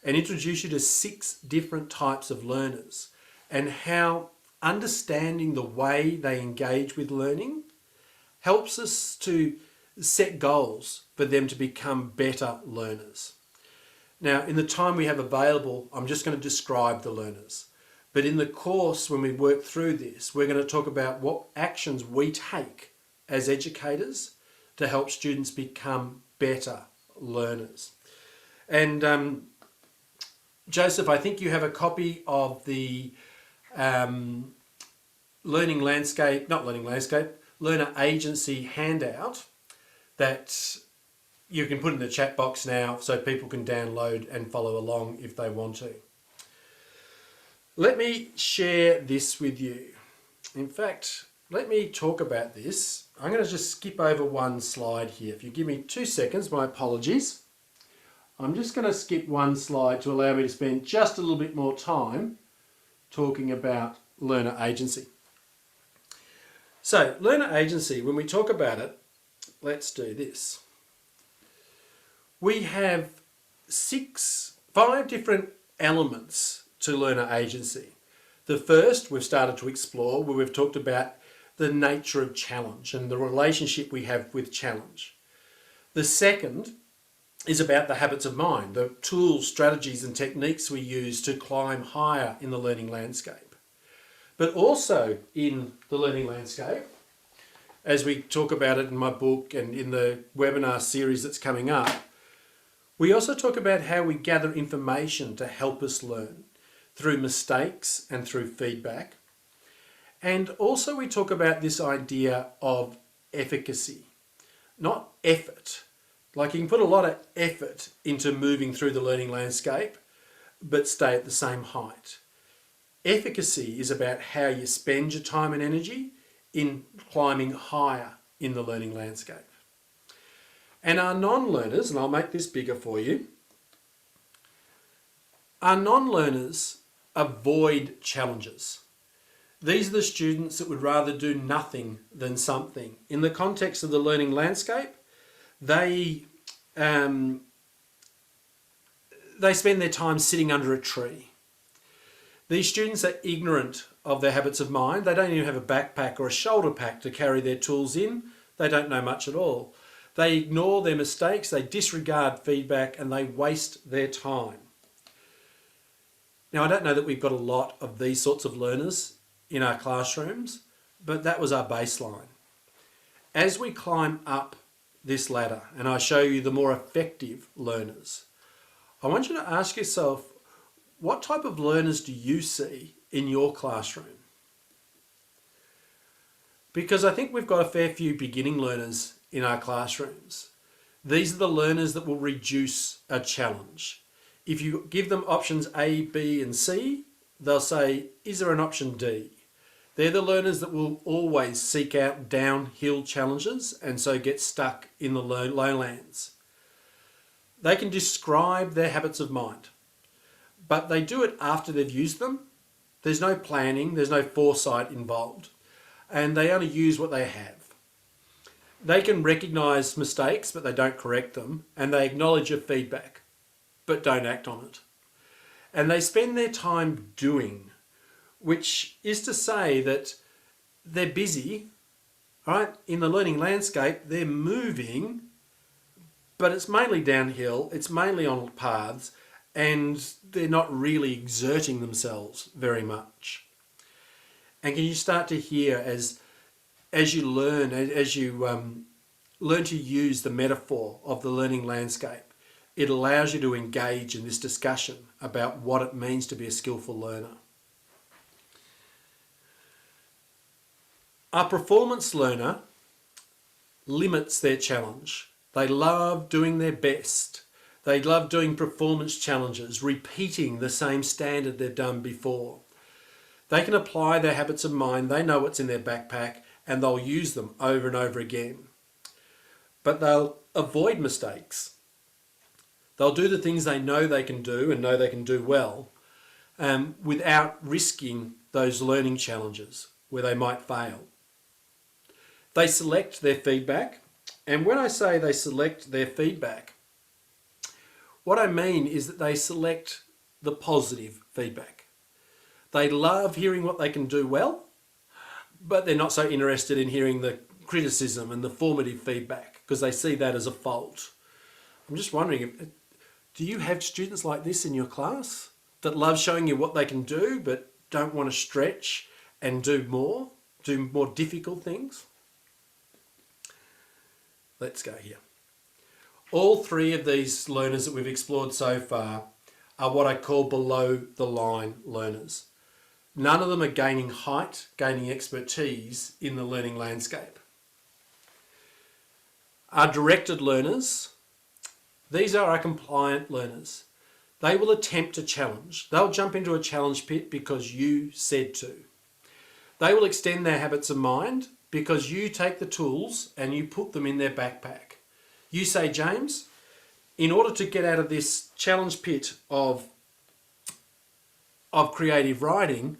and introduce you to 6 different types of learners and how understanding the way they engage with learning helps us to set goals for them to become better learners. Now, in the time we have available, I'm just going to describe the learners. But in the course, when we work through this, we're going to talk about what actions we take as educators to help students become better learners. And Joseph, I think you have a copy of the learner agency handout that you can put in the chat box now so people can download and follow along if they want to. Let me share this with you. In fact, let me talk about this. I'm going to just skip over one slide here. If you give me 2 seconds, my apologies. I'm just going to skip one slide to allow me to spend just a little bit more time talking about learner agency. So, learner agency, when we talk about it, let's do this. We have 5 different elements to learner agency. The first we've started to explore, where we've talked about the nature of challenge and the relationship we have with challenge. The second is about the habits of mind, the tools, strategies and techniques we use to climb higher in the learning landscape. But also in the learning landscape, as we talk about it in my book and in the webinar series that's coming up, we also talk about how we gather information to help us learn through mistakes and through feedback. And also we talk about this idea of efficacy, not effort. Like you can put a lot of effort into moving through the learning landscape, but stay at the same height. Efficacy is about how you spend your time and energy in climbing higher in the learning landscape. And our non-learners, and I'll make this bigger for you, our non-learners avoid challenges. These are the students that would rather do nothing than something. In the context of the learning landscape, they spend their time sitting under a tree. These students are ignorant of their habits of mind. They don't even have a backpack or a shoulder pack to carry their tools in. They don't know much at all. They ignore their mistakes, they disregard feedback, and they waste their time. Now, I don't know that we've got a lot of these sorts of learners in our classrooms, but that was our baseline. As we climb up this ladder, and I show you the more effective learners, I want you to ask yourself, what type of learners do you see in your classroom? Because I think we've got a fair few beginning learners in our classrooms. These are the learners that will reduce a challenge. If you give them options A, B, and C, they'll say, is there an option D? They're the learners that will always seek out downhill challenges and so get stuck in the lowlands. They can describe their habits of mind, but they do it after they've used them. There's no planning, there's no foresight involved, and they only use what they have. They can recognise mistakes, but they don't correct them, and they acknowledge your feedback, but don't act on it. And they spend their time doing, which is to say that they're busy, right? In the learning landscape, they're moving, but it's mainly downhill, it's mainly on paths, and they're not really exerting themselves very much. And can you start to hear as you learn, learn to use the metaphor of the learning landscape, it allows you to engage in this discussion about what it means to be a skillful learner. A performance learner limits their challenge. They love doing their best. They love doing performance challenges, repeating the same standard they've done before. They can apply their habits of mind, they know what's in their backpack, and they'll use them over and over again. But they'll avoid mistakes. They'll do the things they know they can do and know they can do well, without risking those learning challenges where they might fail. They select their feedback, and when I say they select their feedback, what I mean is that they select the positive feedback. They love hearing what they can do well, but they're not so interested in hearing the criticism and the formative feedback because they see that as a fault. I'm just wondering, do you have students like this in your class that love showing you what they can do but don't want to stretch and do more difficult things? Let's go here. All three of these learners that we've explored so far are what I call below the line learners. None of them are gaining height, gaining expertise in the learning landscape. Our directed learners, these are our compliant learners. They will attempt a challenge. They'll jump into a challenge pit because you said to. They will extend their habits of mind because you take the tools and you put them in their backpack. You say, James, in order to get out of this challenge pit of creative writing,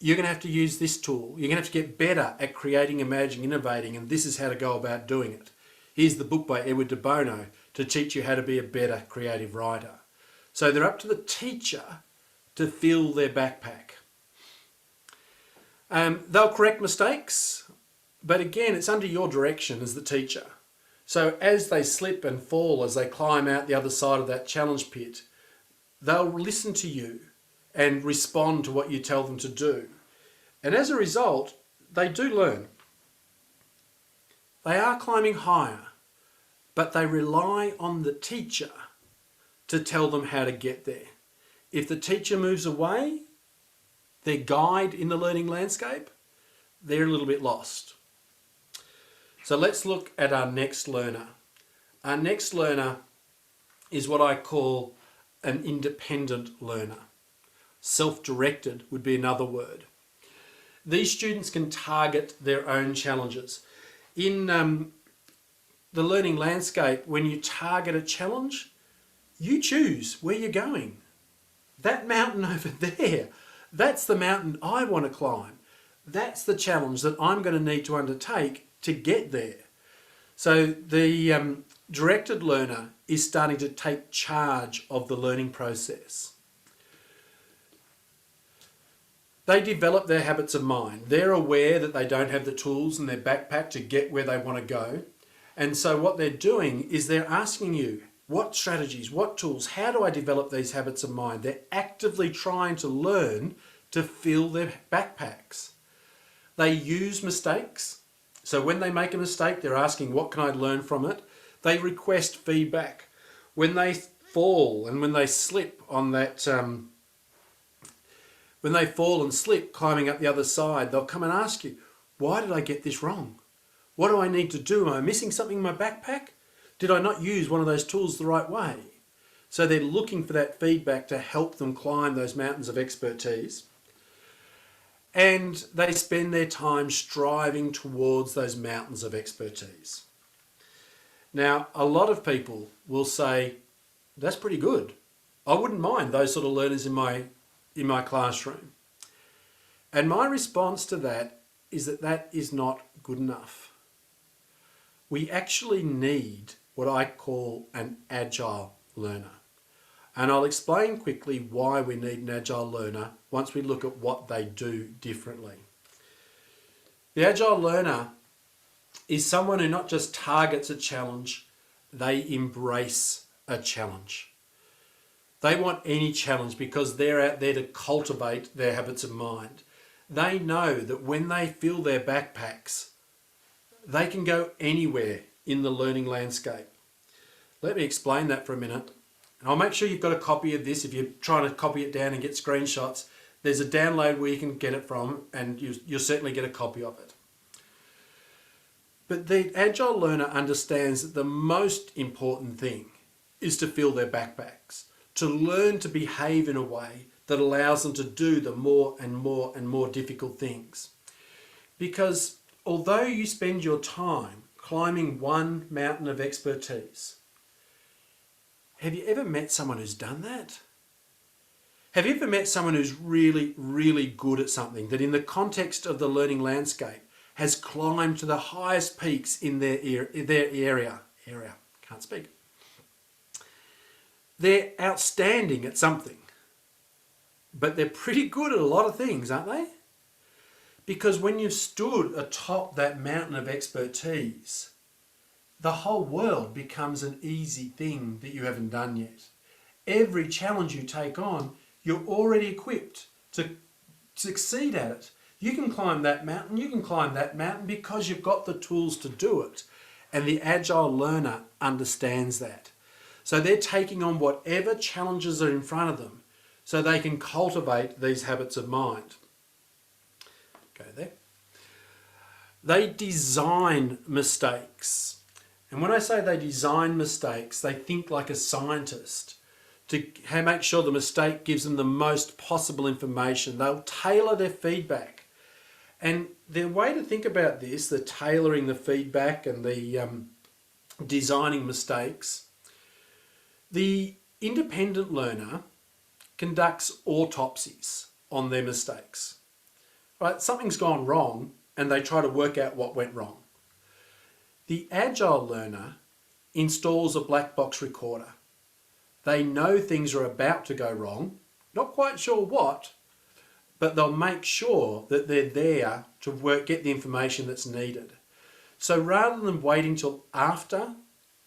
you're going to have to use this tool. You're going to have to get better at creating, imagining, innovating, and this is how to go about doing it. Here's the book by Edward de Bono to teach you how to be a better creative writer. So they're up to the teacher to fill their backpack. They'll correct mistakes, but again, it's under your direction as the teacher. So as they slip and fall, as they climb out the other side of that challenge pit, they'll listen to you and respond to what you tell them to do. And as a result, they do learn. They are climbing higher, but they rely on the teacher to tell them how to get there. If the teacher moves away, their guide in the learning landscape, they're a little bit lost. So let's look at our next learner. Our next learner is what I call an independent learner. Self-directed would be another word. These students can target their own challenges. In the learning landscape, when you target a challenge, you choose where you're going. That mountain over there, That's the mountain I want to climb. That's the challenge that I'm going to need to undertake to get there. So the directed learner is starting to take charge of the learning process. They develop their habits of mind. They're aware that they don't have the tools in their backpack to get where they want to go. And so what they're doing is they're asking you, what strategies, what tools, how do I develop these habits of mind? They're actively trying to learn to fill their backpacks. They use mistakes. So when they make a mistake, they're asking, what can I learn from it? They request feedback. When they fall and when they slip on that, when they fall and slip climbing up the other side, they'll come and ask you, why did I get this wrong? What do I need to do? Am I missing something in my backpack? Did I not use one of those tools the right way? So they're looking for that feedback to help them climb those mountains of expertise. And they spend their time striving towards those mountains of expertise. Now, a lot of people will say, that's pretty good. I wouldn't mind those sort of learners in my classroom. And my response to that is that that is not good enough. We actually need what I call an agile learner. And I'll explain quickly why we need an agile learner once we look at what they do differently. The agile learner is someone who not just targets a challenge, they embrace a challenge. They want any challenge because they're out there to cultivate their habits of mind. They know that when they fill their backpacks, they can go anywhere in the learning landscape. Let me explain that for a minute. And I'll make sure you've got a copy of this. If you're trying to copy it down and get screenshots, there's a download where you can get it from, and you'll certainly get a copy of it. But the Agile Learner understands that the most important thing is to fill their backpacks, to learn to behave in a way that allows them to do the more and more and more difficult things. Because although you spend your time climbing one mountain of expertise, have you ever met someone who's done that? Have you ever met someone who's really, really good at something that in the context of the learning landscape has climbed to the highest peaks in their area? Can't speak. They're outstanding at something, but they're pretty good at a lot of things, aren't they? Because when you've stood atop that mountain of expertise, the whole world becomes an easy thing that you haven't done yet. Every challenge you take on, you're already equipped to succeed at it. You can climb that mountain because you've got the tools to do it. And the Agile Learner understands that. So they're taking on whatever challenges are in front of them so they can cultivate these habits of mind. Go there. They design mistakes. And when I say they design mistakes, they think like a scientist to make sure the mistake gives them the most possible information. They'll tailor their feedback. And the way to think about this, the tailoring the feedback and the designing mistakes, the independent learner conducts autopsies on their mistakes. Right? Something's gone wrong and they try to work out what went wrong. The Agile Learner installs a black box recorder. They know things are about to go wrong, not quite sure what, but they'll make sure that they're there to get the information that's needed. So rather than waiting till after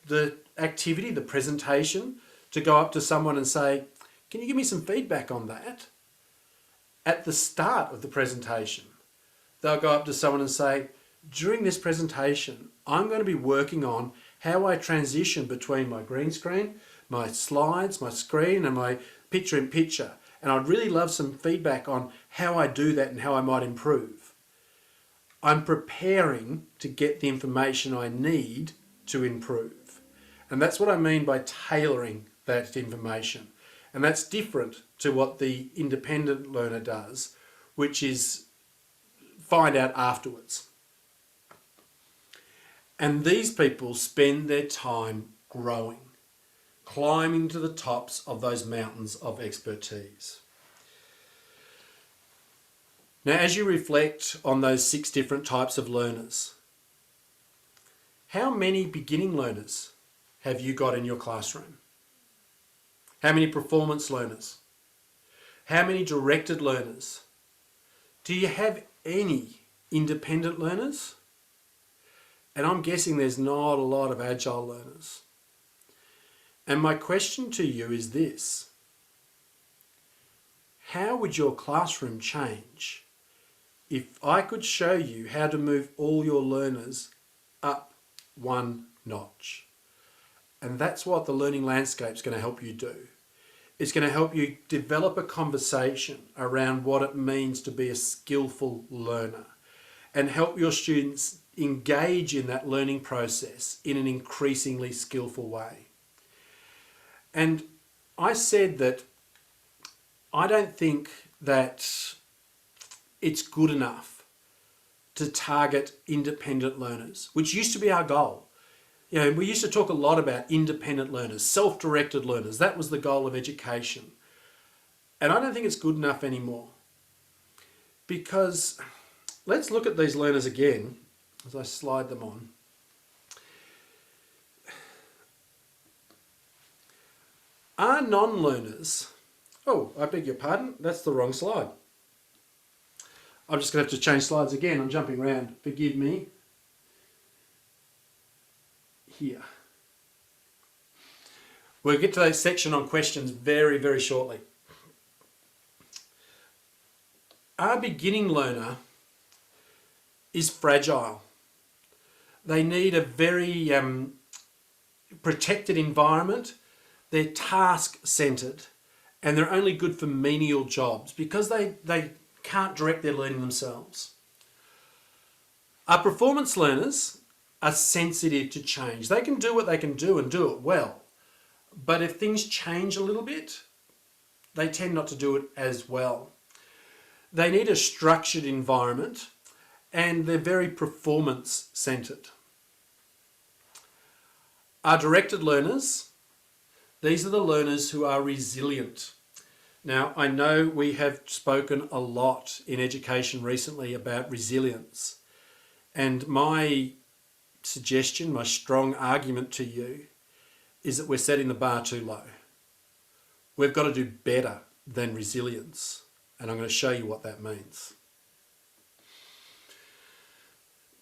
the activity, the presentation, to go up to someone and say, can you give me some feedback on that? At the start of the presentation, they'll go up to someone and say, during this presentation, I'm going to be working on how I transition between my green screen, my slides, my screen, and my picture-in-picture. And I'd really love some feedback on how I do that and how I might improve. I'm preparing to get the information I need to improve. And that's what I mean by tailoring that information. And that's different to what the independent learner does, which is find out afterwards. And these people spend their time growing, climbing to the tops of those mountains of expertise. Now, as you reflect on those 6 different types of learners, how many beginning learners have you got in your classroom? How many performance learners? How many directed learners? Do you have any independent learners? And I'm guessing there's not a lot of agile learners. And my question to you is this: how would your classroom change if I could show you how to move all your learners up 1 notch? And that's what the learning landscape is going to help you do. It's going to help you develop a conversation around what it means to be a skillful learner and help your students engage in that learning process in an increasingly skillful way. And I said that I don't think that it's good enough to target independent learners, which used to be our goal. You know, we used to talk a lot about independent learners, self-directed learners. That was the goal of education. And I don't think it's good enough anymore. Because let's look at these learners again as I slide them on. Are non-learners... Oh, I beg your pardon, that's the wrong slide. I'm just going to have to change slides again. I'm jumping around. Forgive me. Here. We'll get to that section on questions very, very shortly. Our beginning learner is fragile. They need a very protected environment. They're task-centred and they're only good for menial jobs because they can't direct their learning themselves. Our performance learners are sensitive to change. They can do what they can do and do it well. But if things change a little bit, they tend not to do it as well. They need a structured environment and they're very performance-centred. Our directed learners, these are the learners who are resilient. Now, I know we have spoken a lot in education recently about resilience. And my suggestion, my strong argument to you is that we're setting the bar too low. We've got to do better than resilience. And I'm going to show you what that means.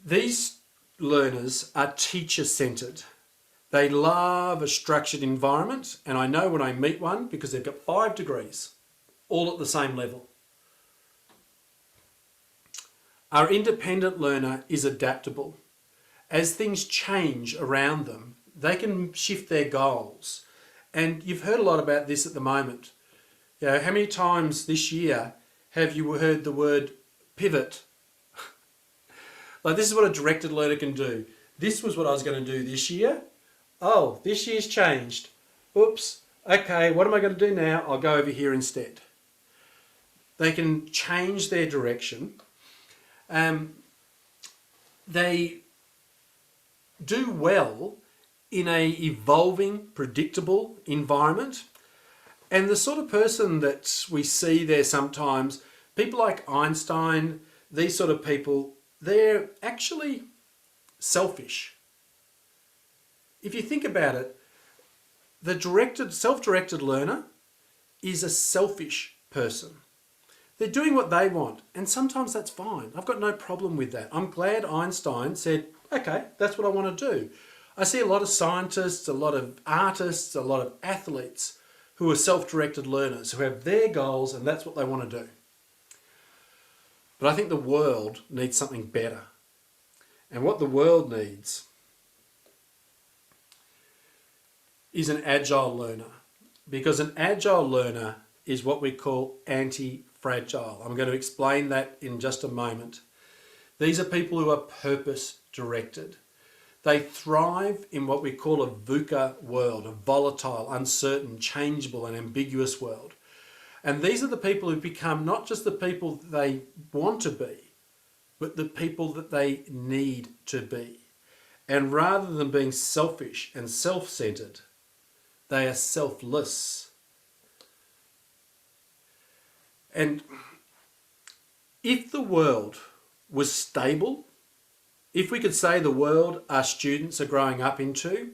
These learners are teacher-centred. They love a structured environment, and I know when I meet one because they've got 5 degrees, all at the same level. Our independent learner is adaptable. As things change around them, they can shift their goals. And you've heard a lot about this at the moment. You know, how many times this year have you heard the word pivot? Like, this is what a directed learner can do. This was what I was going to do this year. Oh, this year's changed. Oops. Okay, what am I going to do now? I'll go over here instead. They can change their direction. They do well in a evolving, predictable environment. And the sort of person that we see there sometimes, people like Einstein, these sort of people, they're actually selfish. If you think about it, the self-directed learner is a selfish person. They're doing what they want, and sometimes that's fine. I've got no problem with that. I'm glad Einstein said, okay, that's what I want to do. I see a lot of scientists, a lot of artists, a lot of athletes who are self-directed learners, who have their goals and that's what they want to do. But I think the world needs something better. And what the world needs is an agile learner, because an agile learner is what we call anti-fragile. I'm going to explain that in just a moment. These are people who are purpose-directed. They thrive in what we call a VUCA world, a volatile, uncertain, changeable and ambiguous world. And these are the people who become not just the people that they want to be, but the people that they need to be. And rather than being selfish and self-centered, they are selfless. And If the world was stable, if we could say the world our students are growing up into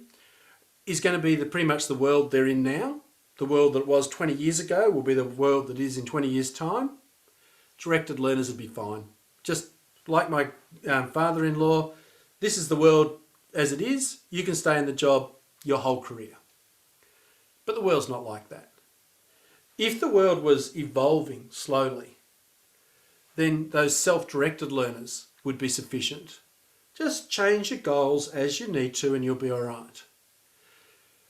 is going to be pretty much the world they're in now, the world that was 20 years ago will be the world that is in 20 years' time, directed learners would be fine. Just like my father-in-law, this is the world as it is. You can stay in the job your whole career. But the world's not like that. If the world was evolving slowly, then those self-directed learners would be sufficient. Just change your goals as you need to and you'll be all right.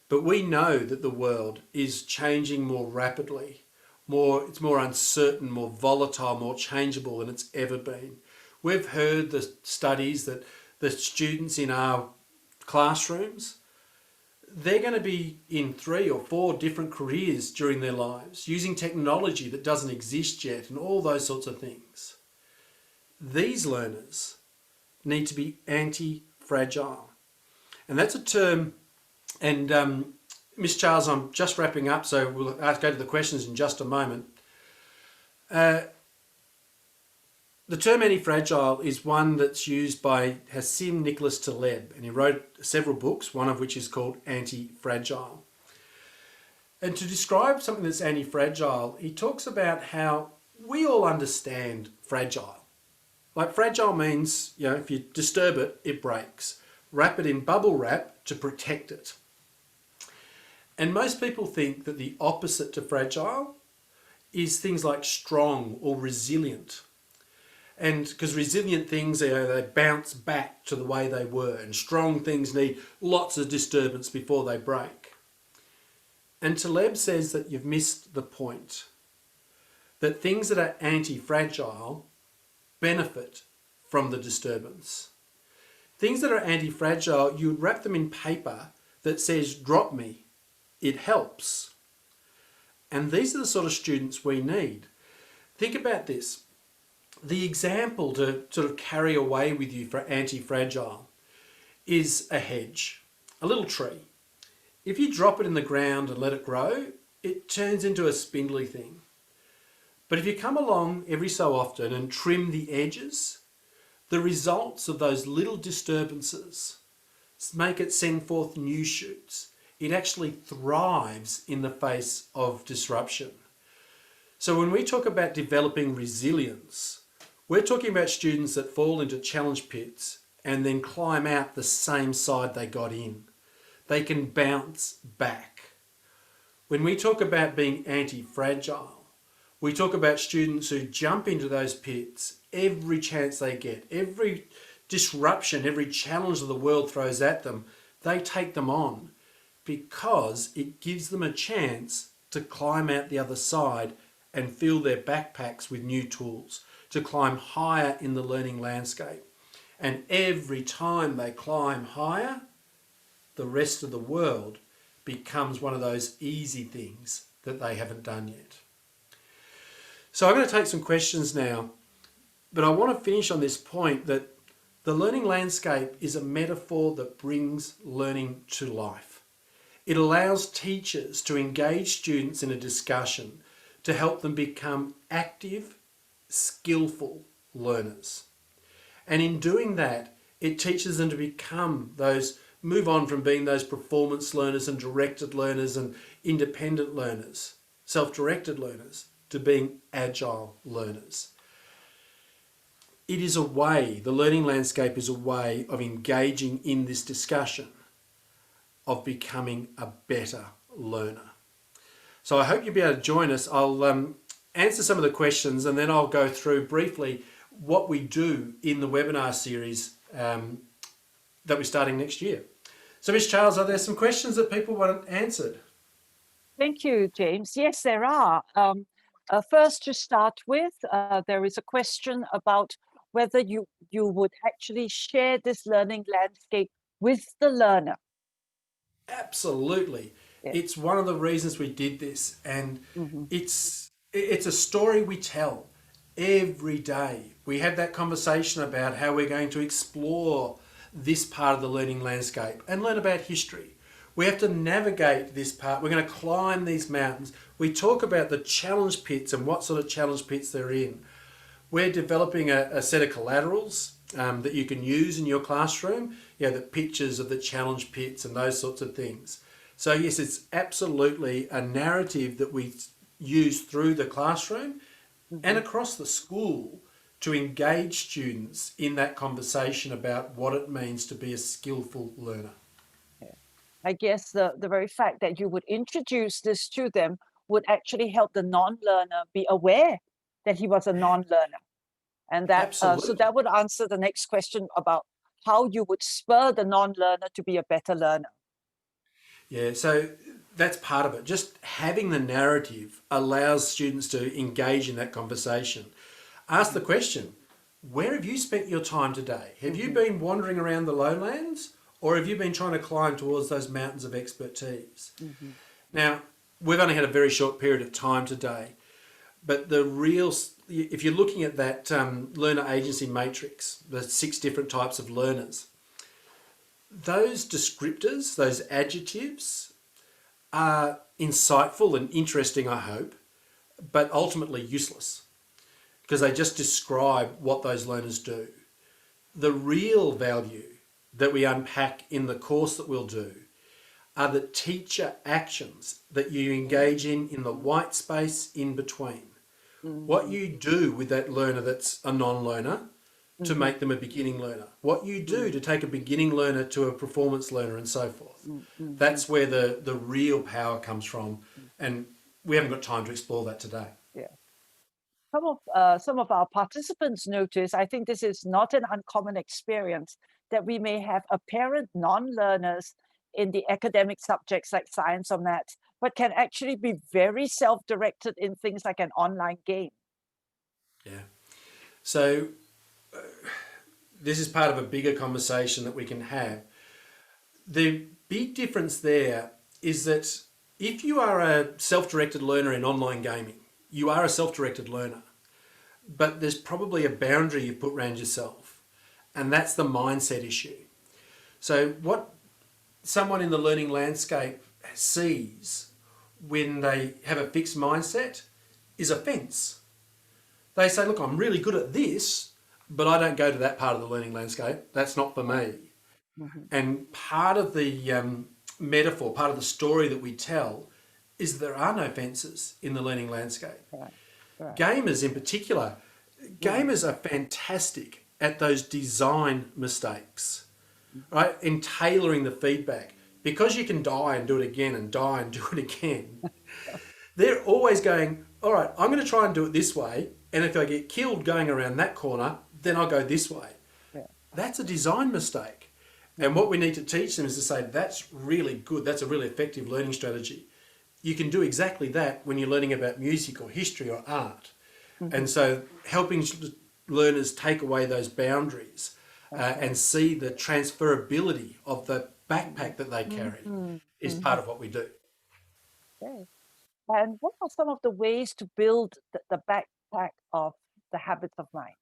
But we know that the world is changing more rapidly. It's more uncertain, more volatile, more changeable than it's ever been. We've heard the studies that the students in our classrooms, they're going to be in 3 or 4 different careers during their lives, using technology that doesn't exist yet and all those sorts of things. These learners need to be anti-fragile. And that's a term, and Miss Charles, I'm just wrapping up, so we'll go to the questions in just a moment. The term anti-fragile is one that's used by Hassim Nicholas Taleb, and he wrote several books, one of which is called Anti-Fragile. And to describe something that's anti-fragile, he talks about how we all understand fragile. Like fragile means, if you disturb it, it breaks. Wrap it in bubble wrap to protect it. And most people think that the opposite to fragile is things like strong or resilient. And because resilient things, they bounce back to the way they were, and strong things need lots of disturbance before they break. And Taleb says that you've missed the point. That things that are anti-fragile benefit from the disturbance. Things that are anti-fragile, you would wrap them in paper that says, drop me, it helps. And these are the sort of students we need. Think about this. The example to sort of carry away with you for anti-fragile is a hedge, a little tree. If you drop it in the ground and let it grow, it turns into a spindly thing. But if you come along every so often and trim the edges, the results of those little disturbances make it send forth new shoots. It actually thrives in the face of disruption. So when we talk about developing resilience, we're talking about students that fall into challenge pits and then climb out the same side they got in. They can bounce back. When we talk about being anti-fragile, we talk about students who jump into those pits every chance they get, every disruption, every challenge that the world throws at them, they take them on because it gives them a chance to climb out the other side and fill their backpacks with new tools, to climb higher in the learning landscape. And every time they climb higher, the rest of the world becomes one of those easy things that they haven't done yet. So I'm going to take some questions now, but I want to finish on this point that the learning landscape is a metaphor that brings learning to life. It allows teachers to engage students in a discussion to help them become active, skillful learners. And in doing that, it teaches them to move on from being those performance learners and directed learners and independent learners, self-directed learners, to being agile learners. It is a way, the learning landscape is a way of engaging in this discussion of becoming a better learner. So I hope you'll be able to join us. I'll answer some of the questions and then I'll go through briefly what we do in the webinar series that we're starting next year. So Ms. Charles, are there some questions that people want answered? Thank you, James. Yes, there are. First, to start with, there is a question about whether you would actually share this learning landscape with the learner. Absolutely. Yeah. It's one of the reasons we did this, and it's a story we tell every day. We have that conversation about how we're going to explore this part of the learning landscape and learn about history. We have to navigate this part. We're going to climb these mountains. We talk about the challenge pits and what sort of challenge pits they're in. We're developing a set of collaterals that you can use in your classroom, the pictures of the challenge pits and those sorts of things. So yes, it's absolutely a narrative that we use through the classroom and across the school to engage students in that conversation about what it means to be a skillful learner. Yeah. I guess the very fact that you would introduce this to them would actually help the non-learner be aware that he was a non-learner. And that so Absolutely. that would answer the next question about how you would spur the non-learner to be a better learner. Yeah, so that's part of it. Just having the narrative allows students to engage in that conversation. Ask the question, where have you spent your time today? Have you been wandering around the lowlands, or have you been trying to climb towards those mountains of expertise? Now, we've only had a very short period of time today, but if you're looking at that learner agency matrix, the 6 different types of learners, those descriptors, those adjectives are insightful and interesting, I hope, but ultimately useless because they just describe what those learners do. The real value that we unpack in the course that we'll do are the teacher actions that you engage in the white space in between. What you do with that learner that's a non-learner to make them a beginning learner. What you do to take a beginning learner to a performance learner and so forth. That's where the real power comes from. And we haven't got time to explore that today. Yeah. Some of our participants notice, I think this is not an uncommon experience, that we may have apparent non-learners in the academic subjects like science or maths, but can actually be very self-directed in things like an online game. Yeah. So this is part of a bigger conversation that we can have. The big difference there is that if you are a self-directed learner in online gaming, you are a self-directed learner, but there's probably a boundary you've put around yourself, and that's the mindset issue. So what someone in the learning landscape sees when they have a fixed mindset is a fence. They say, look, I'm really good at this, but I don't go to that part of the learning landscape. That's not for me. And part of the metaphor, part of the story that we tell is there are no fences in the learning landscape. Right. Right. Gamers in particular, gamers are fantastic at those design mistakes, right? In tailoring the feedback. Because you can die and do it again and die and do it again, they're always going, all right, I'm going to try and do it this way. And if I get killed going around that corner, then I'll go this way. Yeah. That's a design mistake. And what we need to teach them is to say, that's really good. That's a really effective learning strategy. You can do exactly that when you're learning about music or history or art. And so helping learners take away those boundaries and see the transferability of the backpack that they carry is part of what we do. Okay. And what are some of the ways to build the backpack of the habits of mind?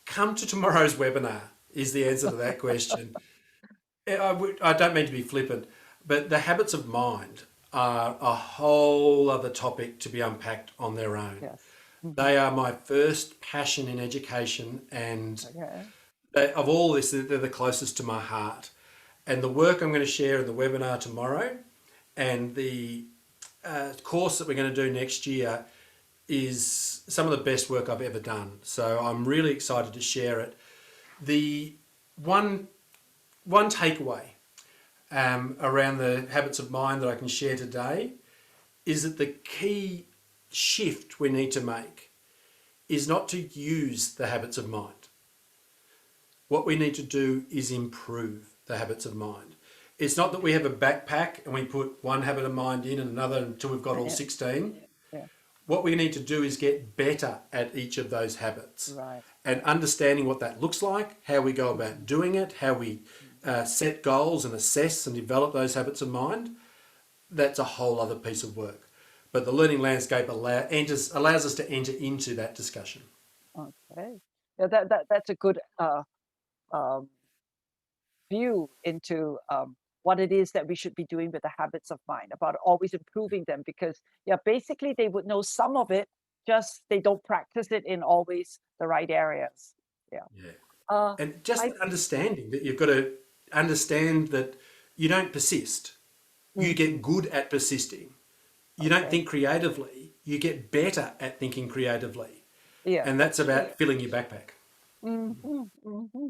Come to tomorrow's webinar is the answer to that question. I don't mean to be flippant, but the habits of mind are a whole other topic to be unpacked on their own. Yes. They are my first passion in education, and Okay. of all this, they're the closest to my heart. And the work I'm going to share in the webinar tomorrow and the course that we're going to do next year is some of the best work I've ever done. So I'm really excited to share it. The one takeaway around the habits of mind that I can share today is that the key shift we need to make is not to use the habits of mind. What we need to do is improve the habits of mind. It's not that we have a backpack and we put one habit of mind in and another until we've got all 16. Yeah. What we need to do is get better at each of those habits Right. and understanding what that looks like, how we go about doing it, how we set goals and assess and develop those habits of mind. That's a whole other piece of work. But the learning landscape allows us to enter into that discussion. Okay. Yeah, that's a good um, view into what it is that we should be doing with the habits of mind, about always improving them, because yeah, basically they would know some of it, just they don't practice it in always the right areas. Yeah. Yeah. Uh, And just I that understanding that you've got to understand that you don't persist. You mhm, get good at persisting. You don't okay. think creatively. You get better at thinking creatively. Yeah, And that's that's true. about filling your backpack. Hmm. Hmm.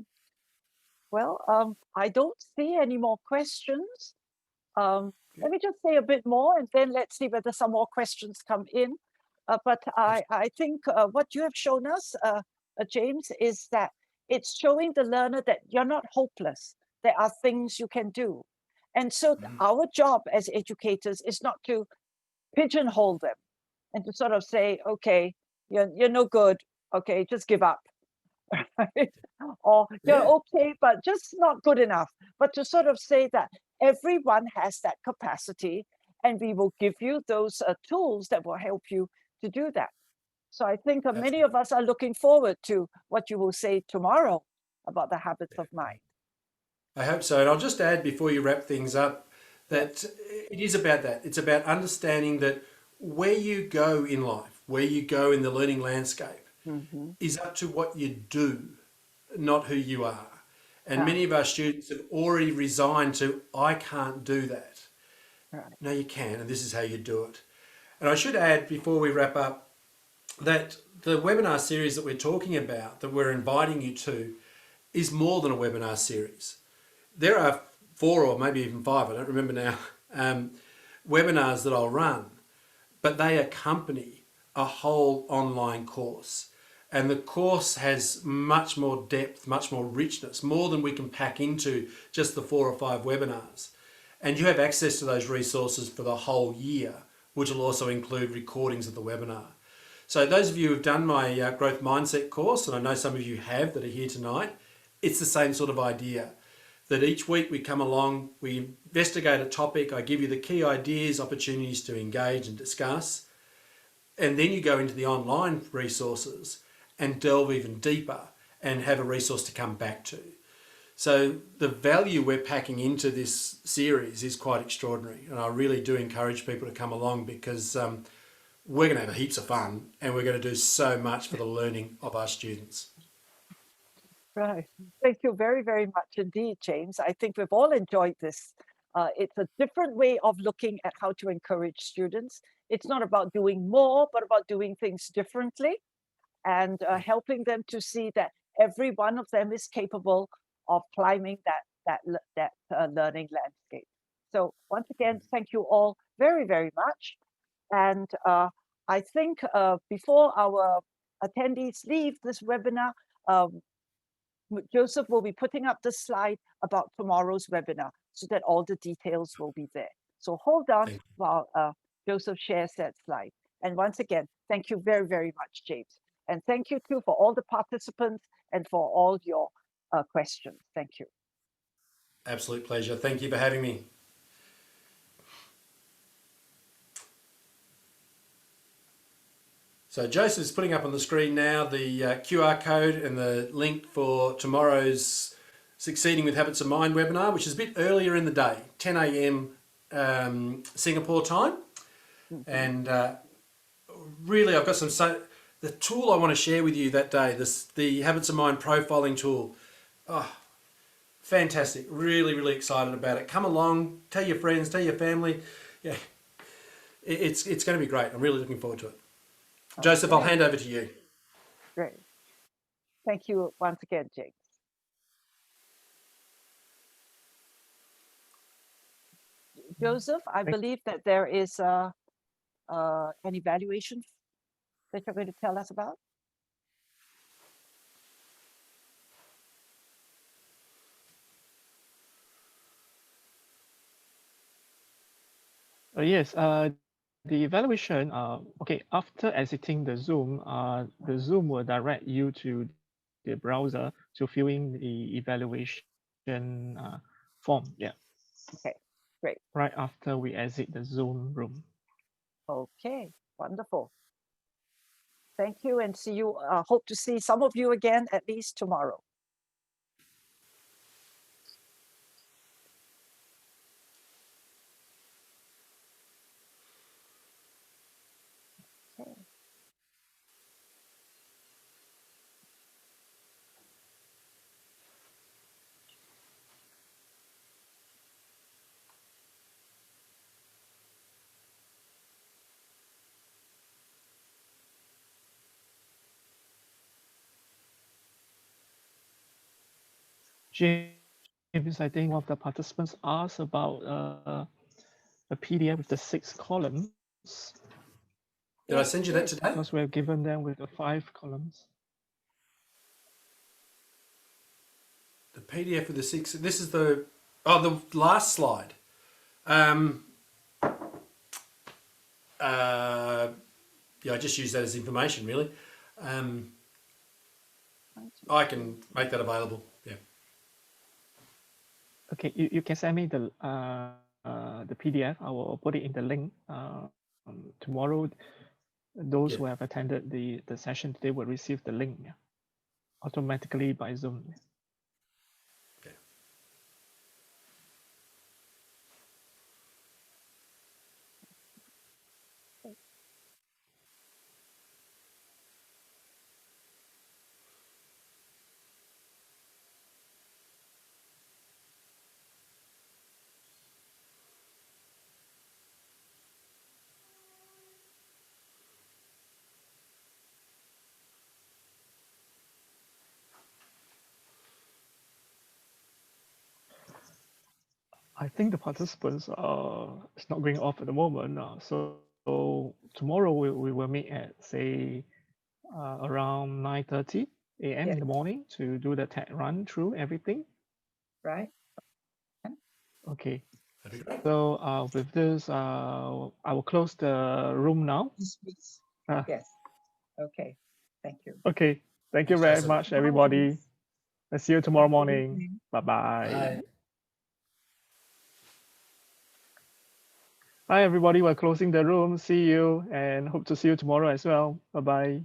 Well, I don't see any more questions. Let me just say a bit more, and then let's see whether some more questions come in. But I think what you have shown us, James, is that it's showing the learner that you're not hopeless. There are things you can do. And so our job as educators is not to pigeonhole them and to sort of say, okay, you're no good. Okay, just give up. Right? Or you're Yeah, okay, but just not good enough. But to sort of say that everyone has that capacity, and we will give you those tools that will help you to do that. So I think many of absolutely. us are looking forward to what you will say tomorrow about the habits of mind. I hope so. And I'll just add before you wrap things up Yes. that it is about that. It's about understanding that where you go in life, where you go in the learning landscape, Hmm. is up to what you do, not who you are. And Ah, many of our students have already resigned to, I can't do that. right. No, you can, and this is how you do it. And I should add before we wrap up that the webinar series that we're talking about, that we're inviting you to, is more than a webinar series. There are 4 or maybe even 5, I don't remember now, webinars that I'll run, but they accompany a whole online course. And the course has much more depth, much more richness, more than we can pack into just the 4 or 5 webinars. And you have access to those resources for the whole year, which will also include recordings of the webinar. So those of you who've done my growth mindset course, and I know some of you have that are here tonight, it's the same sort of idea. That each week we come along, we investigate a topic, I give you the key ideas, opportunities to engage and discuss, and then you go into the online resources and delve even deeper and have a resource to come back to. So the value we're packing into this series is quite extraordinary, and I really do encourage people to come along because we're going to have heaps of fun and we're going to do so much for the learning of our students. Right. Thank you very, very much indeed, James. I think we've all enjoyed this. It's a different way of looking at how to encourage students. It's not about doing more, but about doing things differently and helping them to see that every one of them is capable of climbing that learning landscape. So once again, thank you all very, very much. And I think before our attendees leave this webinar, um, Joseph will be putting up the slide about tomorrow's webinar so that all the details will be there. So hold on Thank while Joseph shares that slide. And once again, thank you very, very much, James. And thank you too for all the participants and for all your questions. Thank you. Absolute pleasure. Thank you for having me. So Joseph's putting up on the screen now the QR code and the link for tomorrow's Succeeding with Habits of Mind webinar, which is a bit earlier in the day, 10 a.m. Singapore time. Mhm. And really, I've got the tool I want to share with you that day, the Habits of Mind profiling tool. Oh, fantastic. Really, really excited about it. Come along, tell your friends, tell your family. Yeah, it's going to be great. I'm really looking forward to it. Joseph, I'll Okay, hand over to you. great. Thank you once again, James. Joseph, I Thank believe that there is an evaluation that you're going to tell us about. Yes, the evaluation, okay, after exiting the Zoom will direct you to the browser to fill in the evaluation form. Yeah, Okay, great. right after we exit the Zoom room. Okay, wonderful. Thank you and see you. Hope to see some of you again at least tomorrow. Okay. James, I think one of the participants asked about a PDF with the 6 columns Did I send you that today? because we have given them with the 5 columns. The PDF with the 6. This is the last slide. Yeah, I just use that as information, really. I can make that available. Yeah. Okay, you can send me the PDF. I will put it in the link. Tomorrow, those Yeah. who have attended the session today will receive the link automatically by Zoom. Okay. I think the participants are it's not going off at the moment. So tomorrow we will meet at say around 9:30 a.m. in the morning to do the tech run through everything. Right. Okay. That'd be great. So with this, I will close the room now. Yes, please. Yes. Okay. Thank you. Okay. Thank you Thanks, very Jason. much, everybody. I'll see you tomorrow Have a good morning. evening. Bye-bye. Bye. Bye, everybody. We're closing the room. See you and hope to see you tomorrow as well. Bye-bye.